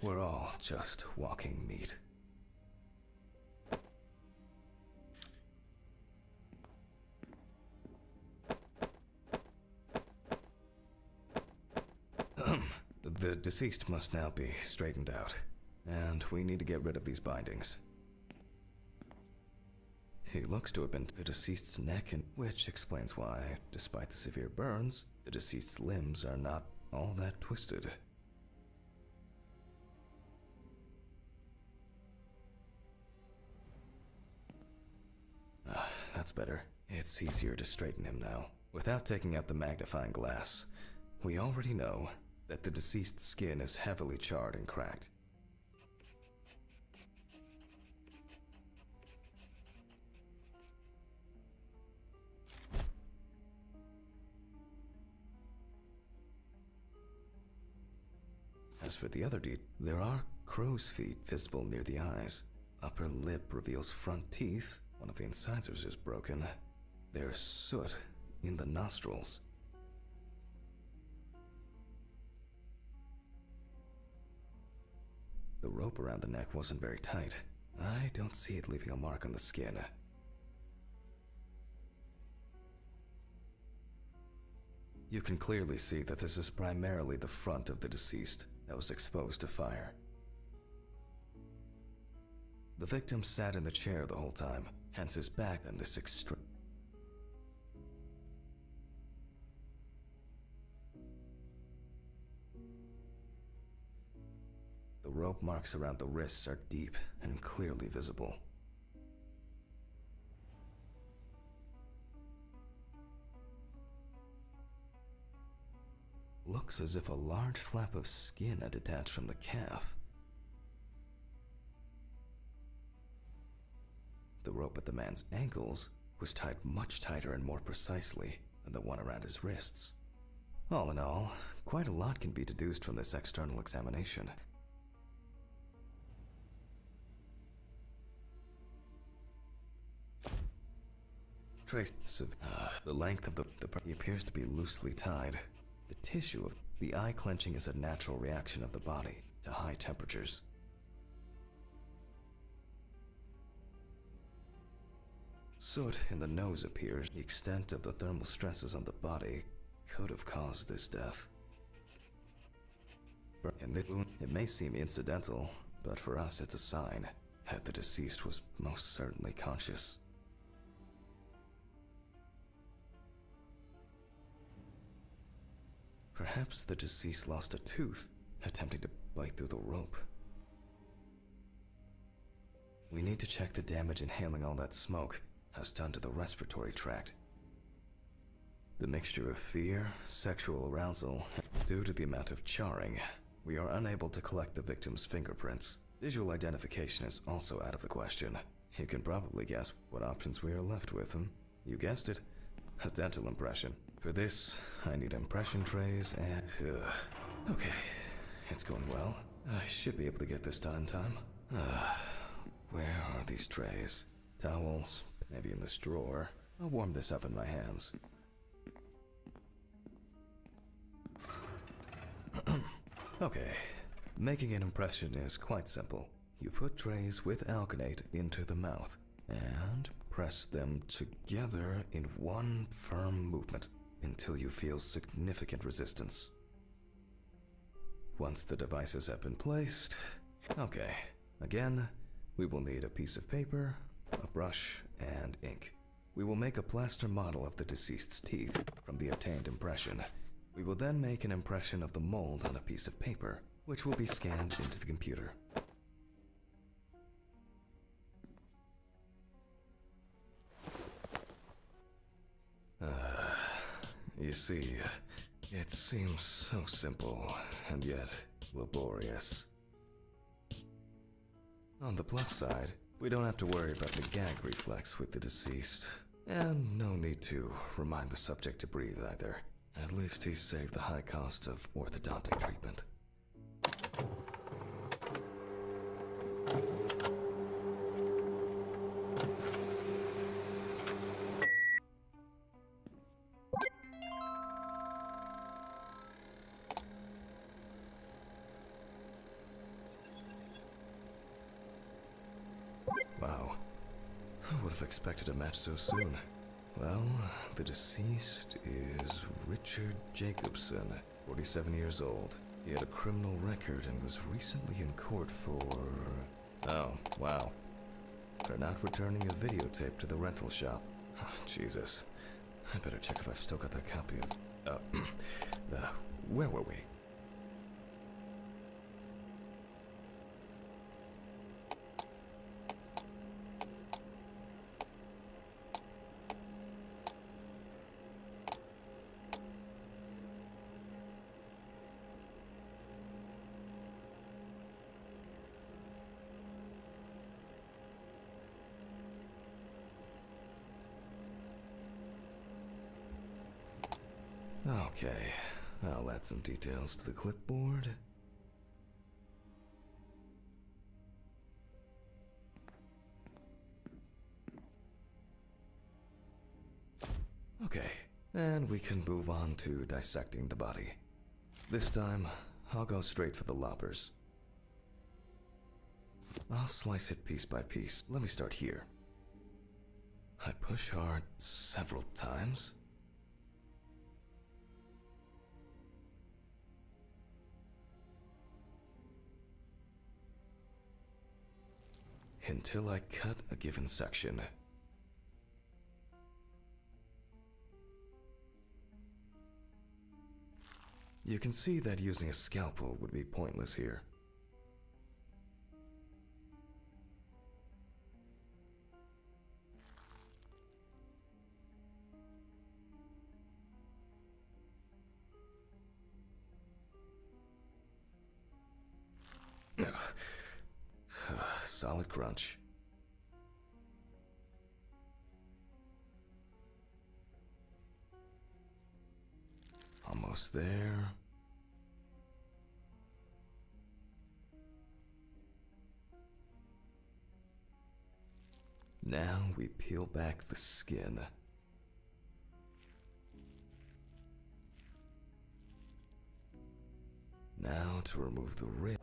we're all just walking meat. The deceased must now be straightened out, and we need to get rid of these bindings. He looks to have been the deceased's neck, which explains why, despite the severe burns, the deceased's limbs are not all that twisted. That's better. It's easier to straighten him now. Without taking out the magnifying glass, we already know that the deceased's skin is heavily charred and cracked. As for the other there are crow's feet visible near the eyes. Upper lip reveals front teeth. One of the incisors is broken. There's soot in the nostrils. The rope around the neck wasn't very tight. I don't see it leaving a mark on the skin. You can clearly see that this is primarily the front of the deceased that was exposed to fire. The victim sat in the chair the whole time, hence his back and this extreme. The rope marks around the wrists are deep and clearly visible. Looks as if a large flap of skin had detached from the calf. The rope at the man's ankles was tied much tighter and more precisely than the one around his wrists. All in all, quite a lot can be deduced from this external examination. The length of he appears to be loosely tied. The tissue of the eye clenching is a natural reaction of the body to high temperatures. Soot in the nose appears. The extent of the thermal stresses on the body could have caused this death. In this wound, it may seem incidental, but for us it's a sign that the deceased was most certainly conscious. Perhaps the deceased lost a tooth, attempting to bite through the rope. We need to check the damage inhaling all that smoke has done to the respiratory tract. The mixture of fear, sexual arousal, due to the amount of charring, we are unable to collect the victim's fingerprints. Visual identification is also out of the question. You can probably guess what options we are left with. You guessed it, a dental impression. For this, I need impression trays and... okay, it's going well. I should be able to get this done in time. Where are these trays? Towels, maybe in this drawer. I'll warm this up in my hands. Okay, making an impression is quite simple. You put trays with alkanate into the mouth and press them together in one firm movement until you feel significant resistance. Once the devices have been placed, okay, again, we will need a piece of paper, a brush, and ink. We will make a plaster model of the deceased's teeth from the obtained impression. We will then make an impression of the mold on a piece of paper, which will be scanned into the computer. You see, it seems so simple, and yet laborious. On the plus side, we don't have to worry about the gag reflex with the deceased, and no need to remind the subject to breathe either. At least he saved the high costs of orthodontic treatment. Wow. Who would have expected a match so soon? Well, the deceased is Richard Jacobson, 47 years old. He had a criminal record and was recently in court for... Oh, wow. For not returning a videotape to the rental shop. Oh, Jesus. I better check if I've still got that copy of... where were we? Okay, I'll add some details to the clipboard. Okay, and we can move on to dissecting the body. This time, I'll go straight for the loppers. I'll slice it piece by piece. Let me start here. I push hard several times. Until I cut a given section. You can see that using a scalpel would be pointless here. Solid crunch. Almost there. Now we peel back the skin. Now to remove the rib.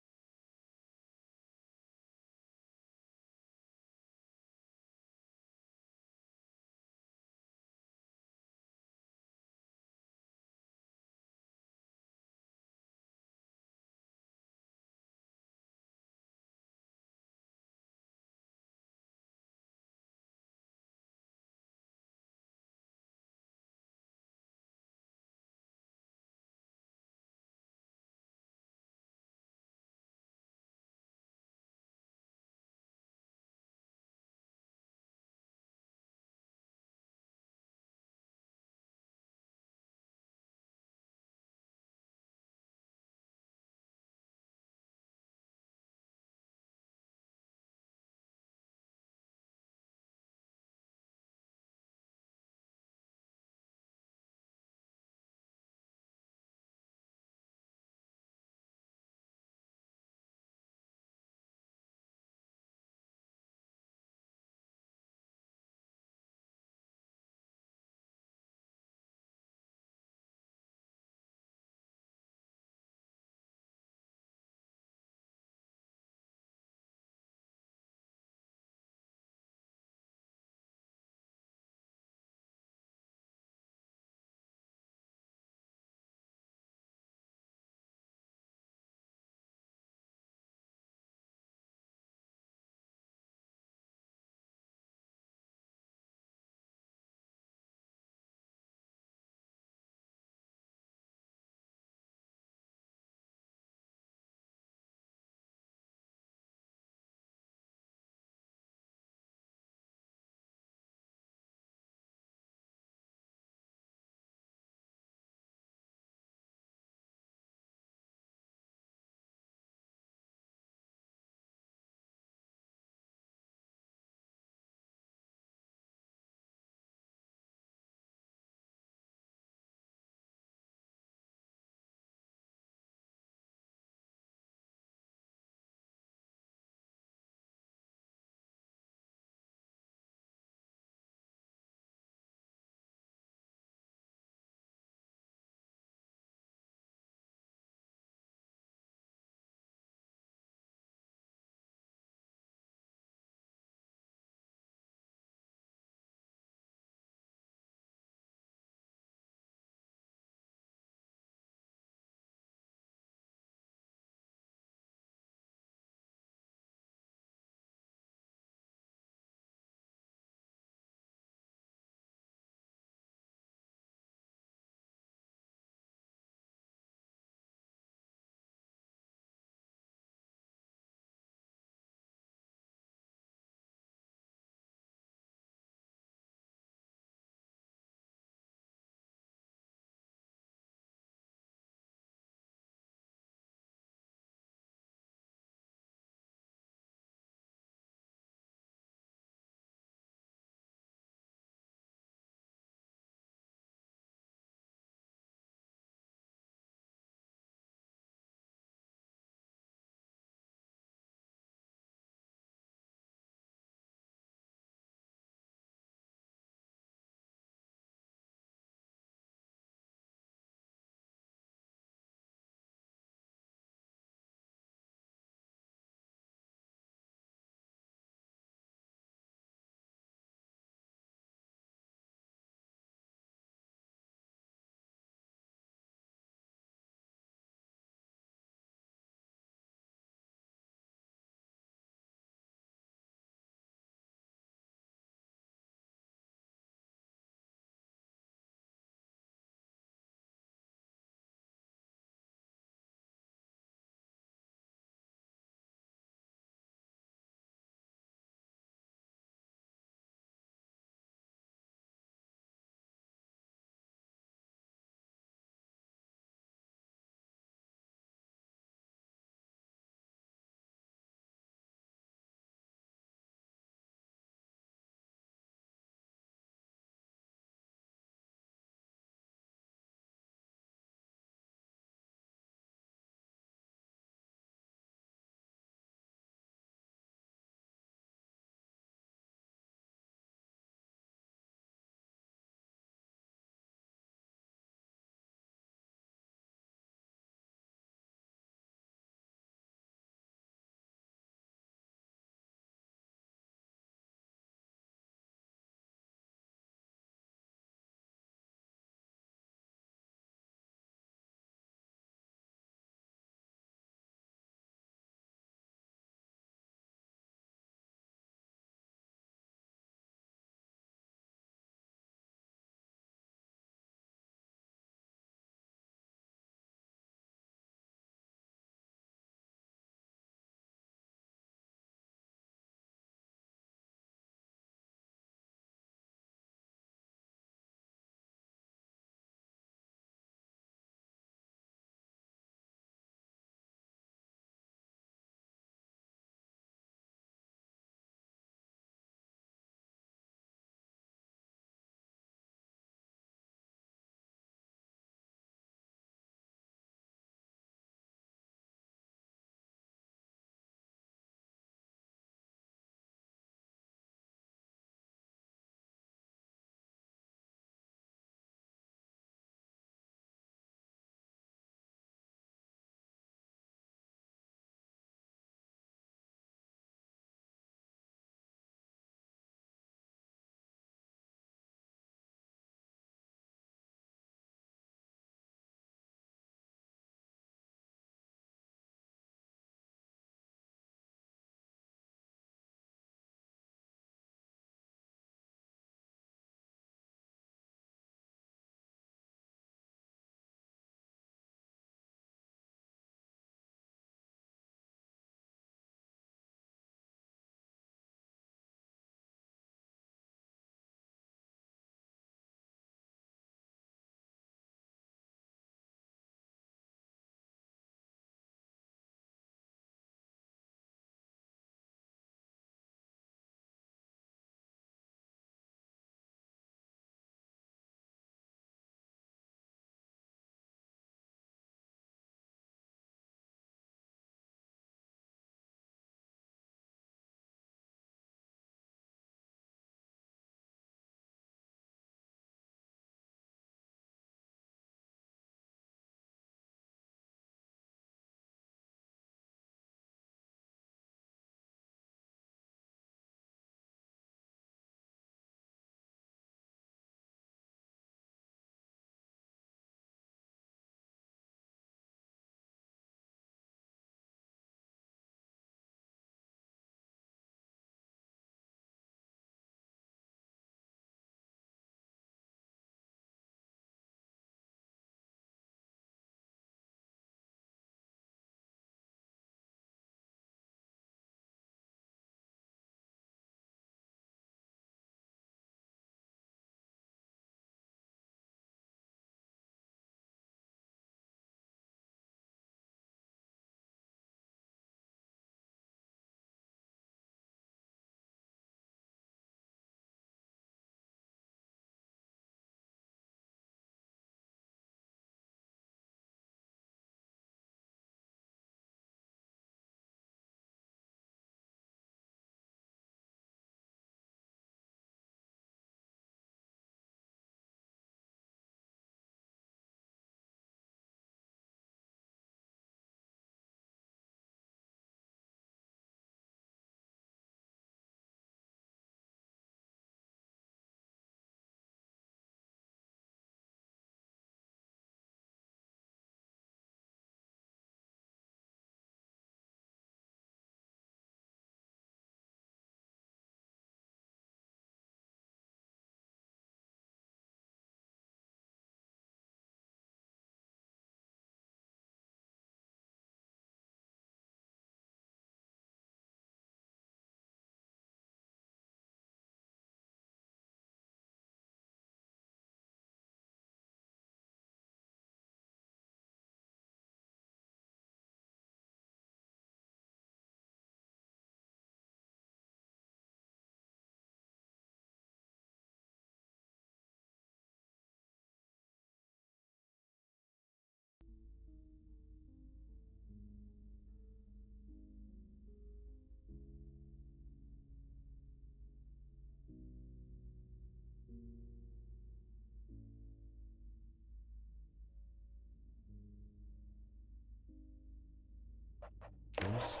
Oops.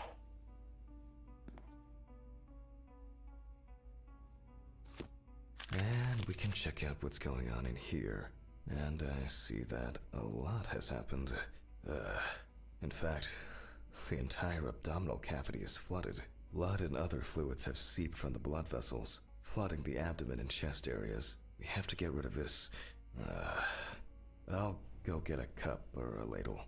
And we can check out what's going on in here. And I see that a lot has happened. In fact, the entire abdominal cavity is flooded. Blood and other fluids have seeped from the blood vessels, flooding the abdomen and chest areas. We have to get rid of this. I'll go get a cup or a ladle.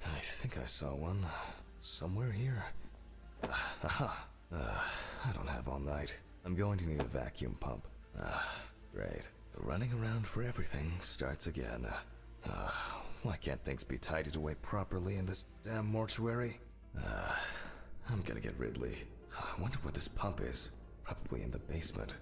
I think I saw one somewhere here. Aha. I don't have all night. I'm going to need a vacuum pump. Great. Running around for everything starts again. Why can't things be tidied away properly in this damn mortuary? I'm gonna get Ridley. I wonder where this pump is. Probably in the basement.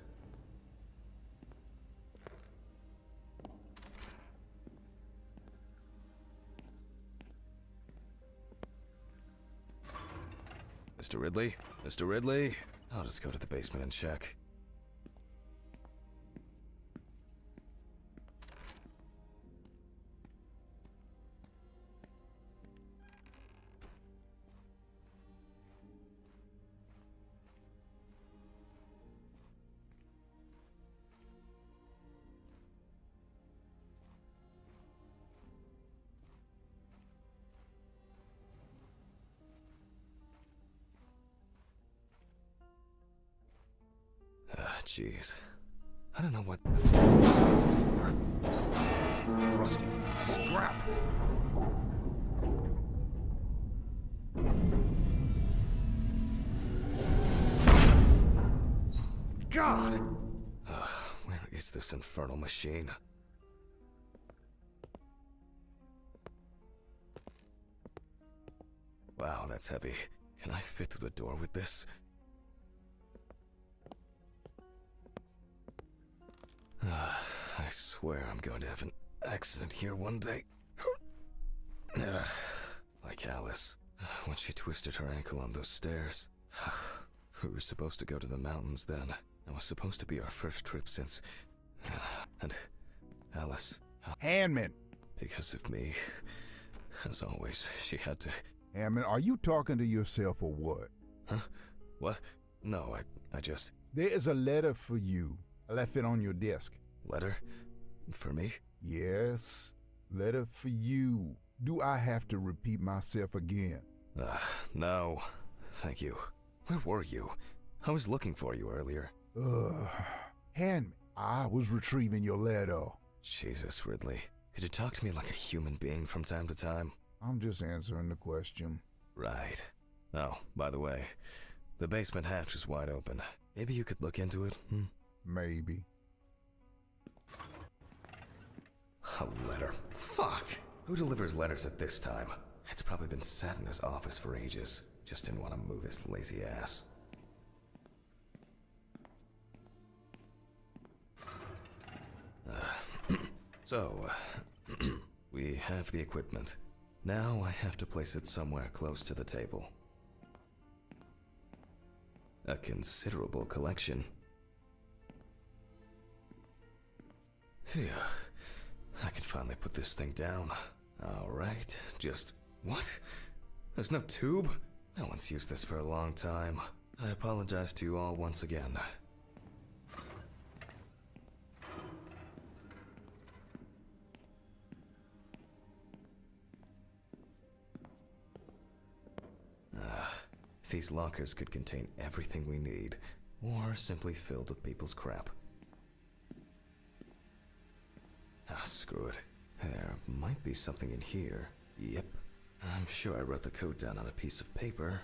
Mr. Ridley? Mr. Ridley? I'll just go to the basement and check. Jeez. I don't know what that's for. Rusty scrap. God! Where is this infernal machine? Wow, that's heavy. Can I fit through the door with this? I swear I'm going to have an accident here one day. Like Alice, when she twisted her ankle on those stairs. We were supposed to go to the mountains then. It was supposed to be our first trip since... and Alice... Hammond! Because of me, as always, she had to... Hammond, are you talking to yourself or what? Huh? What? No, I just... There is a letter for you. I left it on your desk. Letter? For me? Yes, letter for you. Do I have to repeat myself again? No. Thank you. Where were you? I was looking for you earlier. Hand, I was retrieving your letter. Jesus, Ridley. Could you talk to me like a human being from time to time? I'm just answering the question. Right. Oh, by the way, the basement hatch is wide open. Maybe you could look into it, Maybe. A letter. Fuck! Who delivers letters at this time? It's probably been sat in his office for ages. Just didn't want to move his lazy ass. So, we have the equipment. Now I have to place it somewhere close to the table. A considerable collection. Phew. I can finally put this thing down. Alright, just... What? There's no tube? No one's used this for a long time. I apologize to you all once again. These lockers could contain everything we need, or simply filled with people's crap. Screw it. There might be something in here. Yep. I'm sure I wrote the code down on a piece of paper.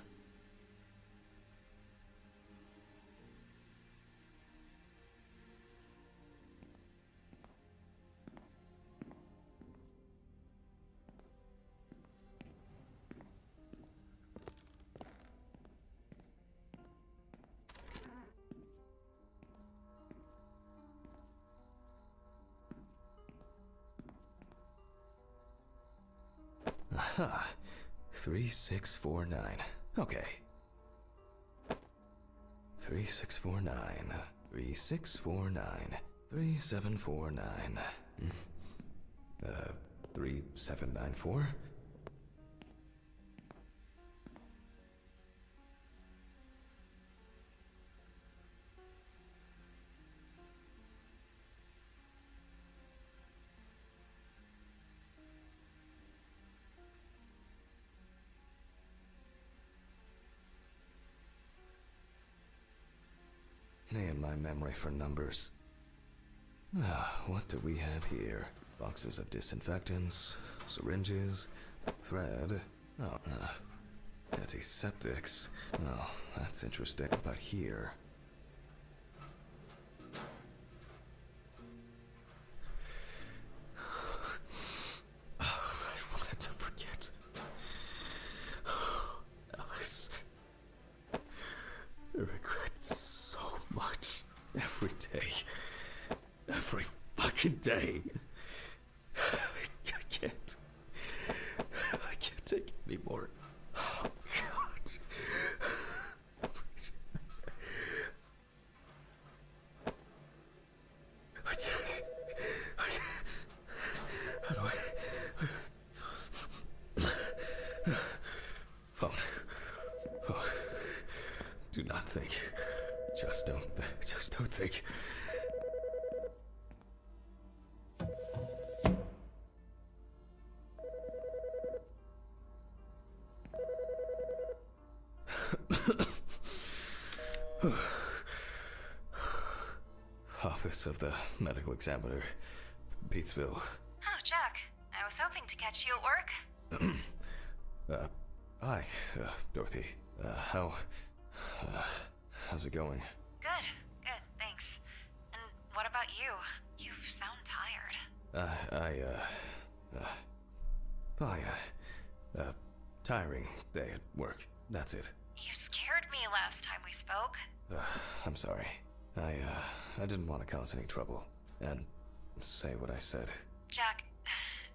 Aha, 3649. Okay. 3649. 3649. 3749. 3794? Man, my memory for numbers. What do we have here? Boxes of disinfectants, syringes, thread. Antiseptics. Oh, that's interesting. But here. I wanted to forget. Alice. I regret so much. Every day. Every fucking day. I can't take it anymore. Oh, God. I can't. How do Phone. Oh. Do not think. Just don't think. Office of the Medical Examiner, Beatsville. Oh, Jack. I was hoping to catch you at work. Hi, Dorothy. How's it going? Good, thanks. And what about you? You sound tired. Tiring day at work. That's it. You scared me last time we spoke. I'm sorry. I didn't want to cause any trouble and say what I said. Jack,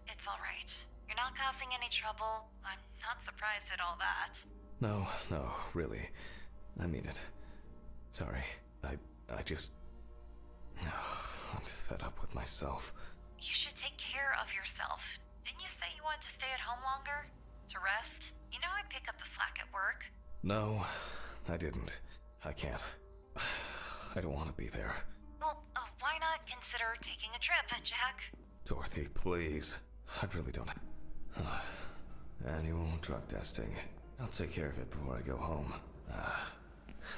it's all right. You're not causing any trouble. I'm not surprised at all that. No, really. I mean it. Sorry. I just... I'm fed up with myself. You should take care of yourself. Didn't you say you wanted to stay at home longer? To rest? You know I pick up the slack at work. No, I didn't. I can't. I don't want to be there. Well, why not consider taking a trip, Jack? Dorothy, please. I really don't... Annual drug testing. I'll take care of it before I go home.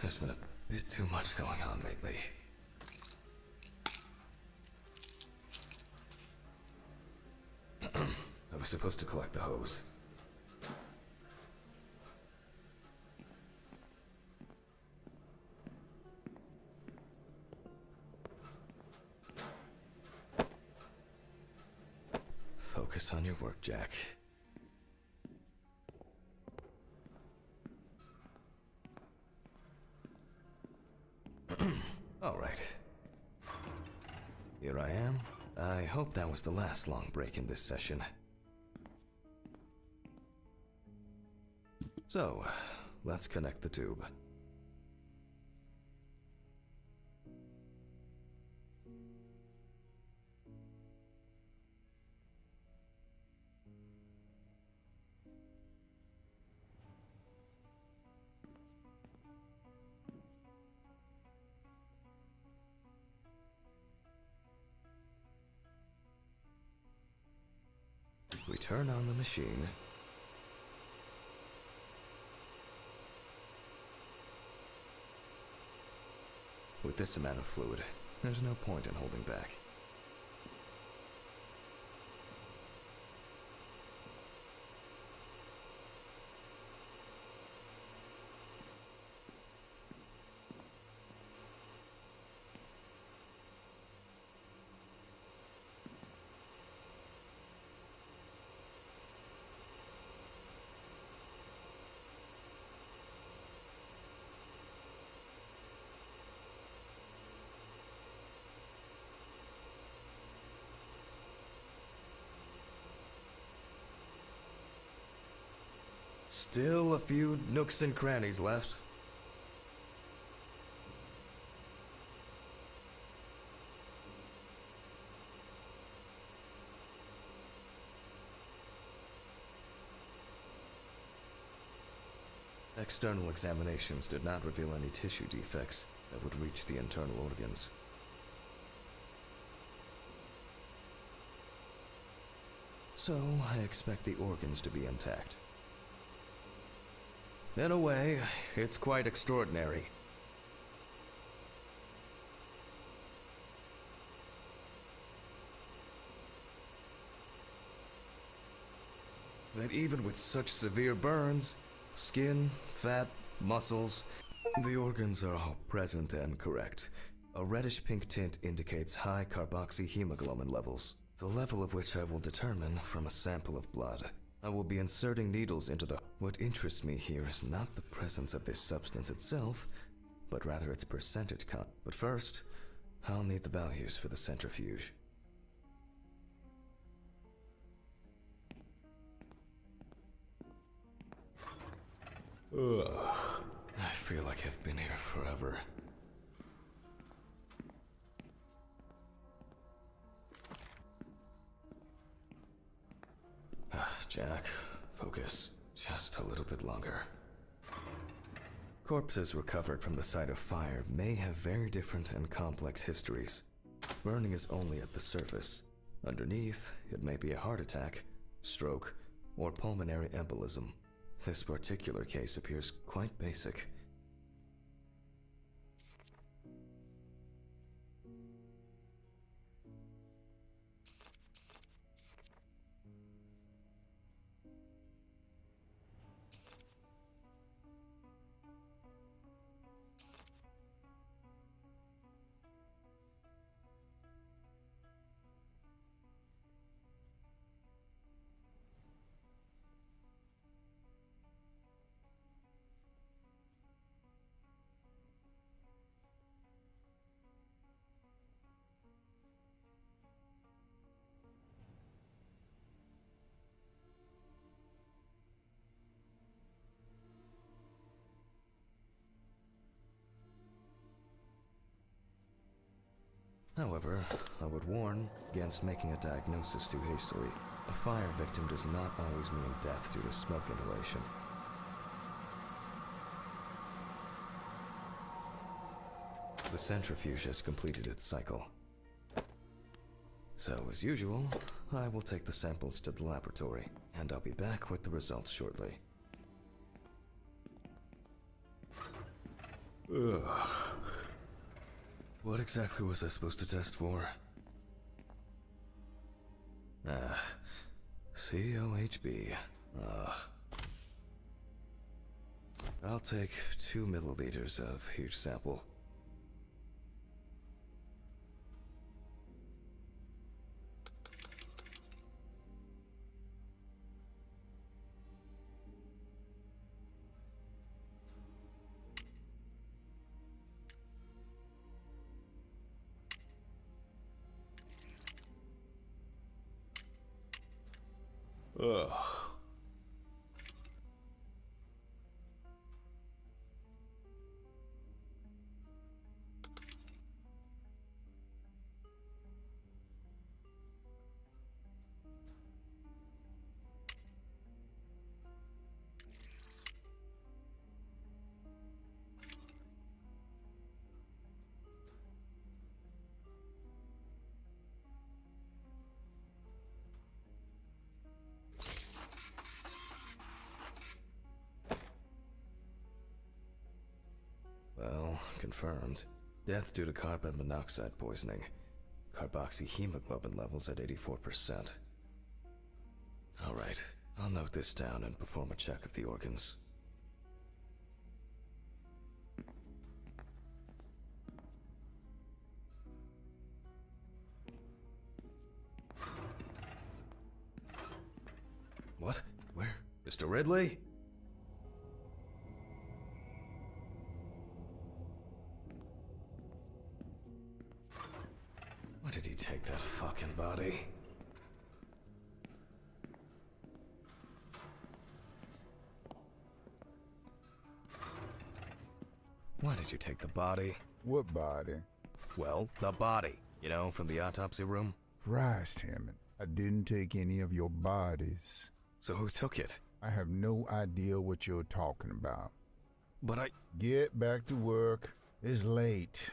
There's been a bit too much going on lately. I was supposed to collect the hose. Focus on your work, Jack. All right. Here I am. I hope that was the last long break in this session. So, let's connect the tube. We turn on the machine. With this amount of fluid, there's no point in holding back. Still a few nooks and crannies left. External examinations did not reveal any tissue defects that would reach the internal organs. So, I expect the organs to be intact. In a way, it's quite extraordinary. That even with such severe burns, skin, fat, muscles, the organs are all present and correct. A reddish-pink tint indicates high carboxyhemoglobin levels, the level of which I will determine from a sample of blood. I will be inserting needles into the... What interests me here is not the presence of this substance itself, but rather its percentage count. But first, I'll need the values for the centrifuge. Ugh. I feel like I've been here forever. Jack, focus. Just a little bit longer. Corpses recovered from the site of fire may have very different and complex histories. Burning is only at the surface. Underneath, it may be a heart attack, stroke, or pulmonary embolism. This particular case appears quite basic. However, I would warn against making a diagnosis too hastily. A fire victim does not always mean death due to smoke inhalation. The centrifuge has completed its cycle. So, as usual, I will take the samples to the laboratory, and I'll be back with the results shortly. Ugh. What exactly was I supposed to test for? COHB. I'll take 2 milliliters of each sample. Ugh. Well, confirmed. Death due to carbon monoxide poisoning. Carboxyhemoglobin levels at 84%. Alright, I'll note this down and perform a check of the organs. What? Where? Mr. Ridley? Why did he take that fucking body? Why did you take the body? What body? Well, the body. You know, from the autopsy room? Christ, Hammond. I didn't take any of your bodies. So who took it? I have no idea what you're talking about. But I... Get back to work. It's late.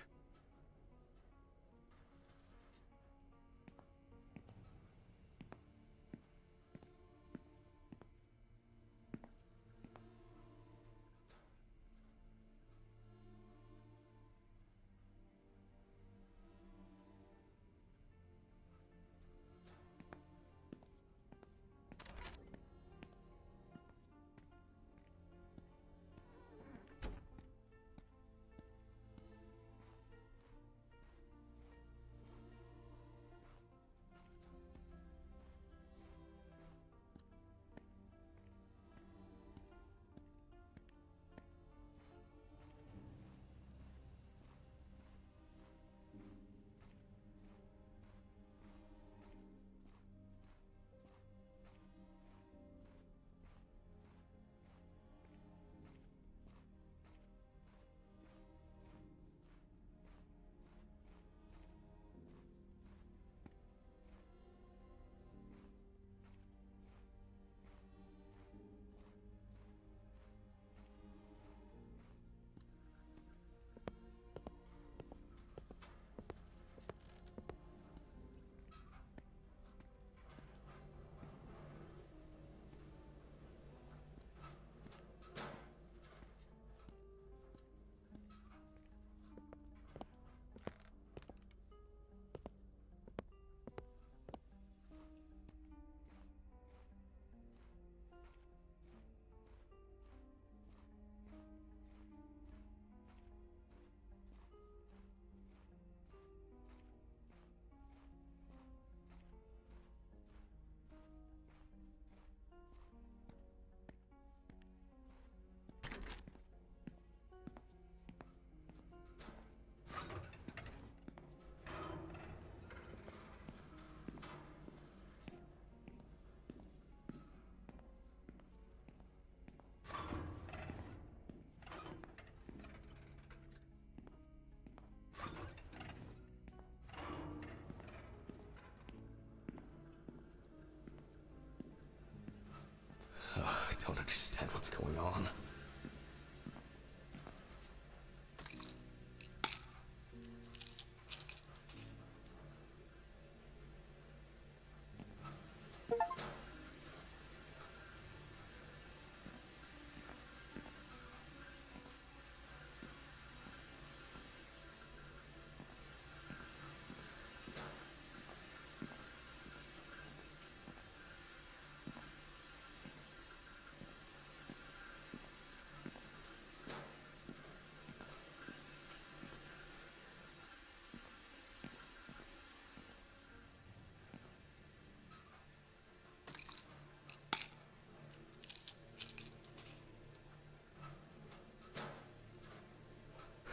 I don't understand what's going on.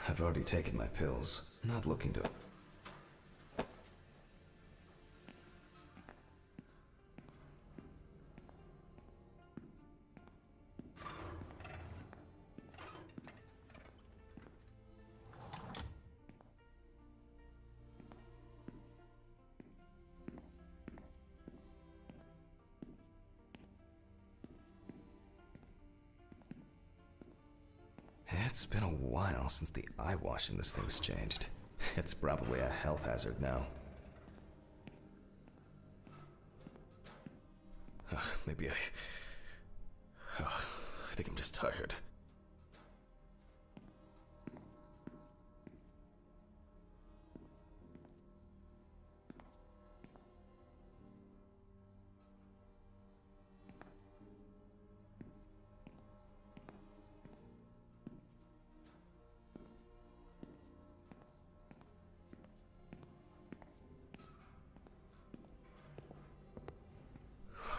I've already taken my pills. Not looking to... It's been a while since the eyewash in this thing's changed. It's probably a health hazard now. Maybe I think I'm just tired.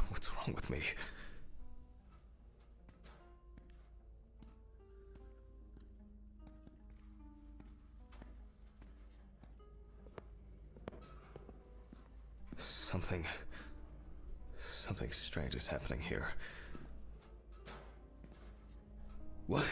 What's wrong with me? Something strange is happening here. What?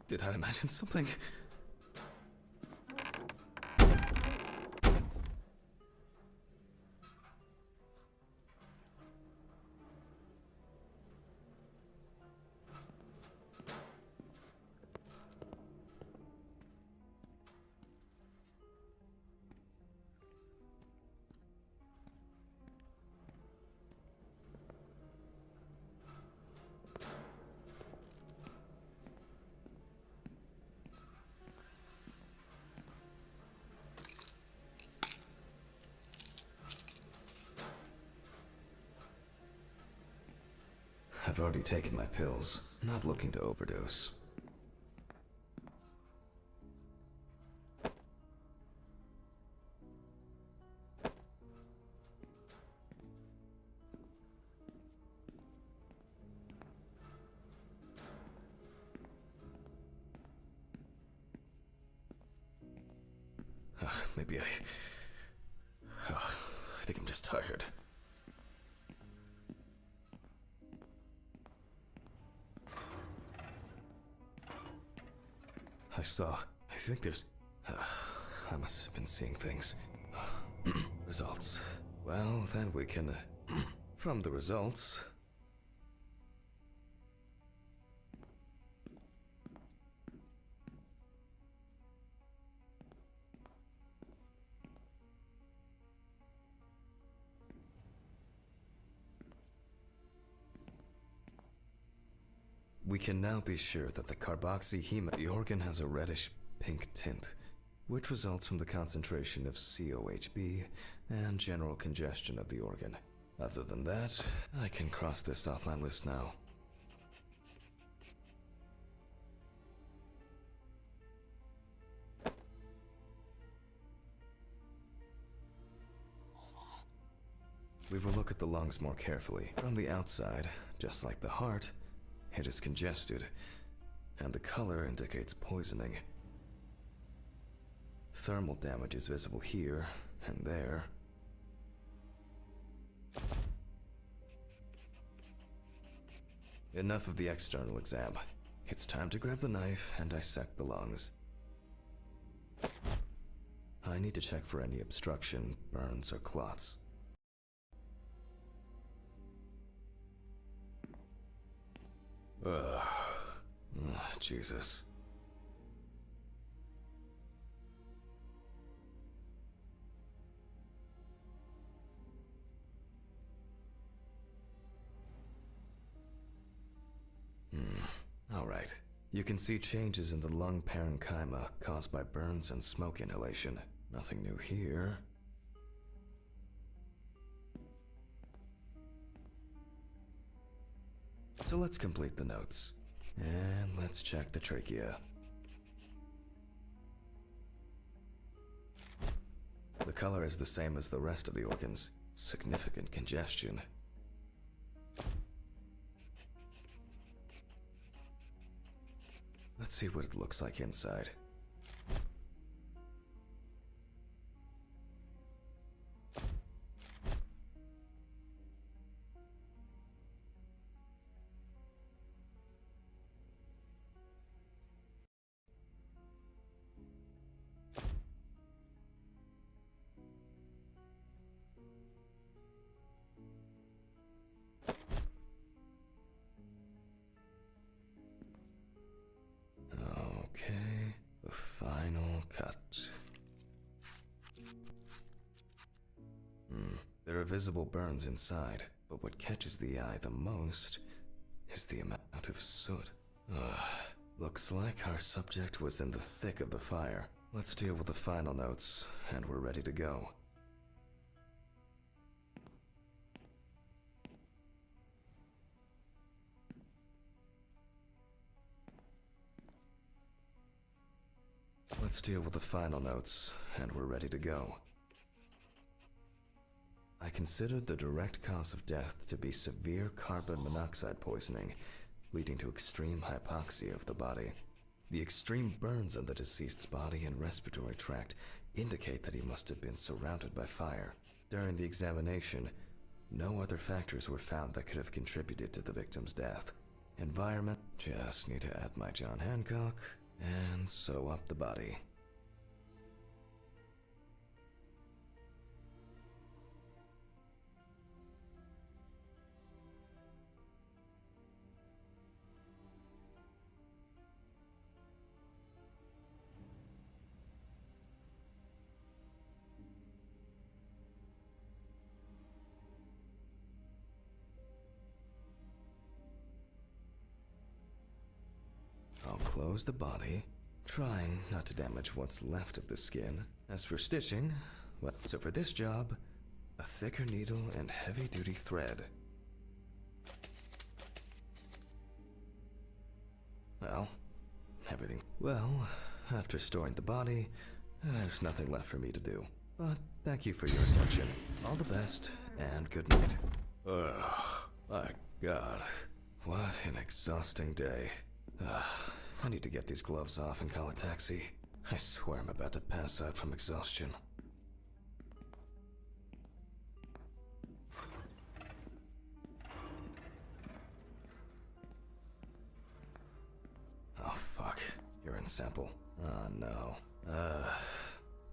Did I imagine something? I've already taken my pills. Not looking to overdose. Maybe I think I'm just tired. I think there's... I must have been seeing things. Results. Well, then we can... from the results... We can now be sure that the the organ has a reddish-pink tint, which results from the concentration of COHB and general congestion of the organ. Other than that, I can cross this off my list now. We will look at the lungs more carefully. From the outside, just like the heart, it is congested, and the color indicates poisoning. Thermal damage is visible here and there. Enough of the external exam. It's time to grab the knife and dissect the lungs. I need to check for any obstruction, burns, or clots. Jesus. Alright. You can see changes in the lung parenchyma caused by burns and smoke inhalation. Nothing new here. So let's complete the notes. And let's check the trachea. The color is the same as the rest of the organs. Significant congestion. Let's see what it looks like inside. Okay, the final cut. There are visible burns inside, but what catches the eye the most is the amount of soot. Looks like our subject was in the thick of the fire. Let's deal with the final notes, and we're ready to go. Let's deal with the final notes, and we're ready to go. I considered the direct cause of death to be severe carbon monoxide poisoning, leading to extreme hypoxia of the body. The extreme burns on the deceased's body and respiratory tract indicate that he must have been surrounded by fire. During the examination, no other factors were found that could have contributed to the victim's death. Environment, just need to add my John Hancock. and sew up the body. I'll close the body, trying not to damage what's left of the skin. As for stitching, well, so for this job, a thicker needle and heavy-duty thread. Well, Well, after storing the body, there's nothing left for me to do. But thank you for your attention. All the best, and good night. Ugh, my God. What an exhausting day. I need to get these gloves off and call a taxi. I swear I'm about to pass out from exhaustion. Oh fuck, urine sample. Oh no.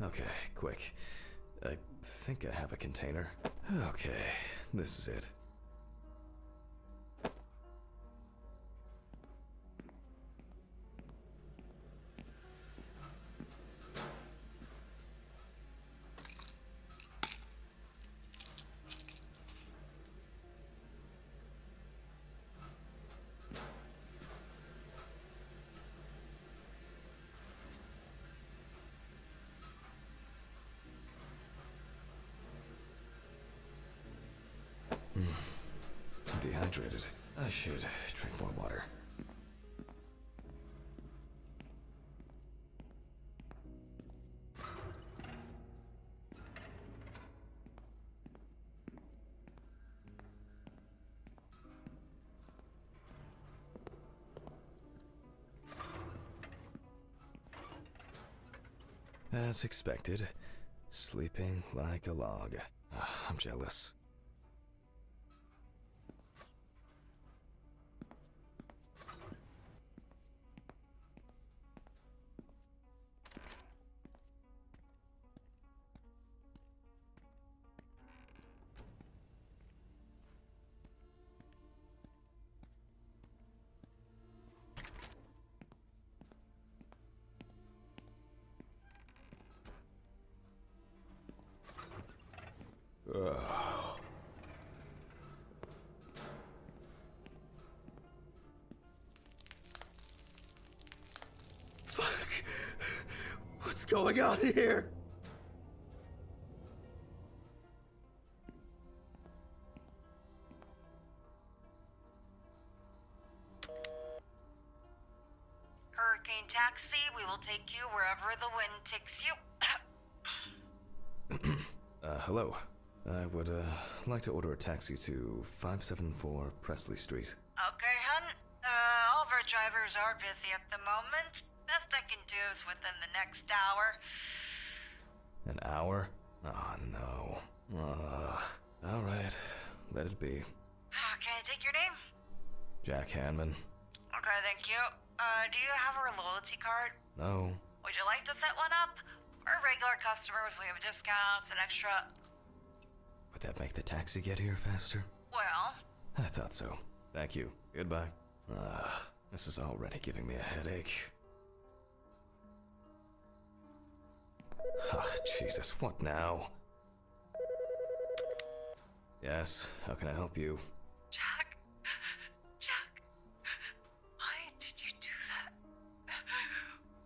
Okay, quick. I think I have a container. Okay, this is it. I'm dehydrated. I should drink more water. As expected, sleeping like a log. I'm jealous. Ugh. Fuck! What's going on here? Hurricane Taxi, we will take you wherever the wind takes you. Hello. I would, like to order a taxi to 574 Presley Street. Okay, hun. All of our drivers are busy at the moment. Best I can do is within the next hour. An hour? Oh, no. Alright. Let it be. Can I take your name? Jack Hanman. Okay, thank you. Do you have our loyalty card? No. Would you like to set one up? For regular customers, we have discounts and extra... Would that make the taxi get here faster? Well... I thought so. Thank you. Goodbye. This is already giving me a headache. Jesus, what now? Yes, how can I help you? Jack, why did you do that?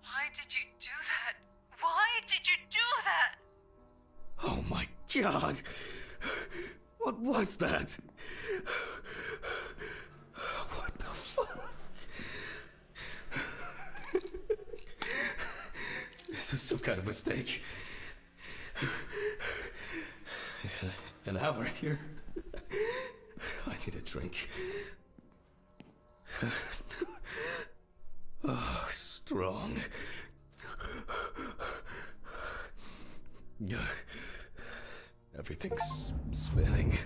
Why did you do that? Why did you do that? Oh my God! What was that? What the fuck? This was some kind of mistake. An hour here. I need a drink. Oh, strong. Everything's spinning.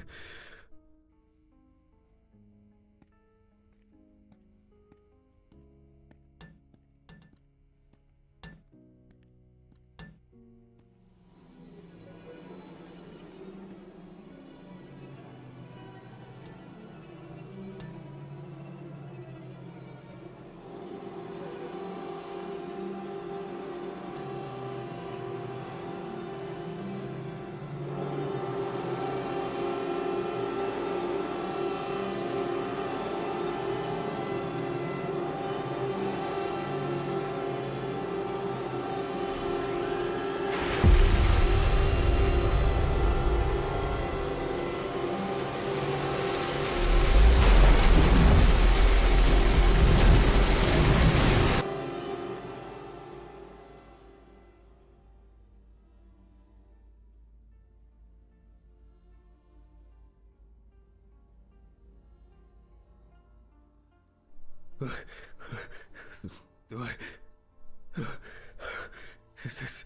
Do I... Is this...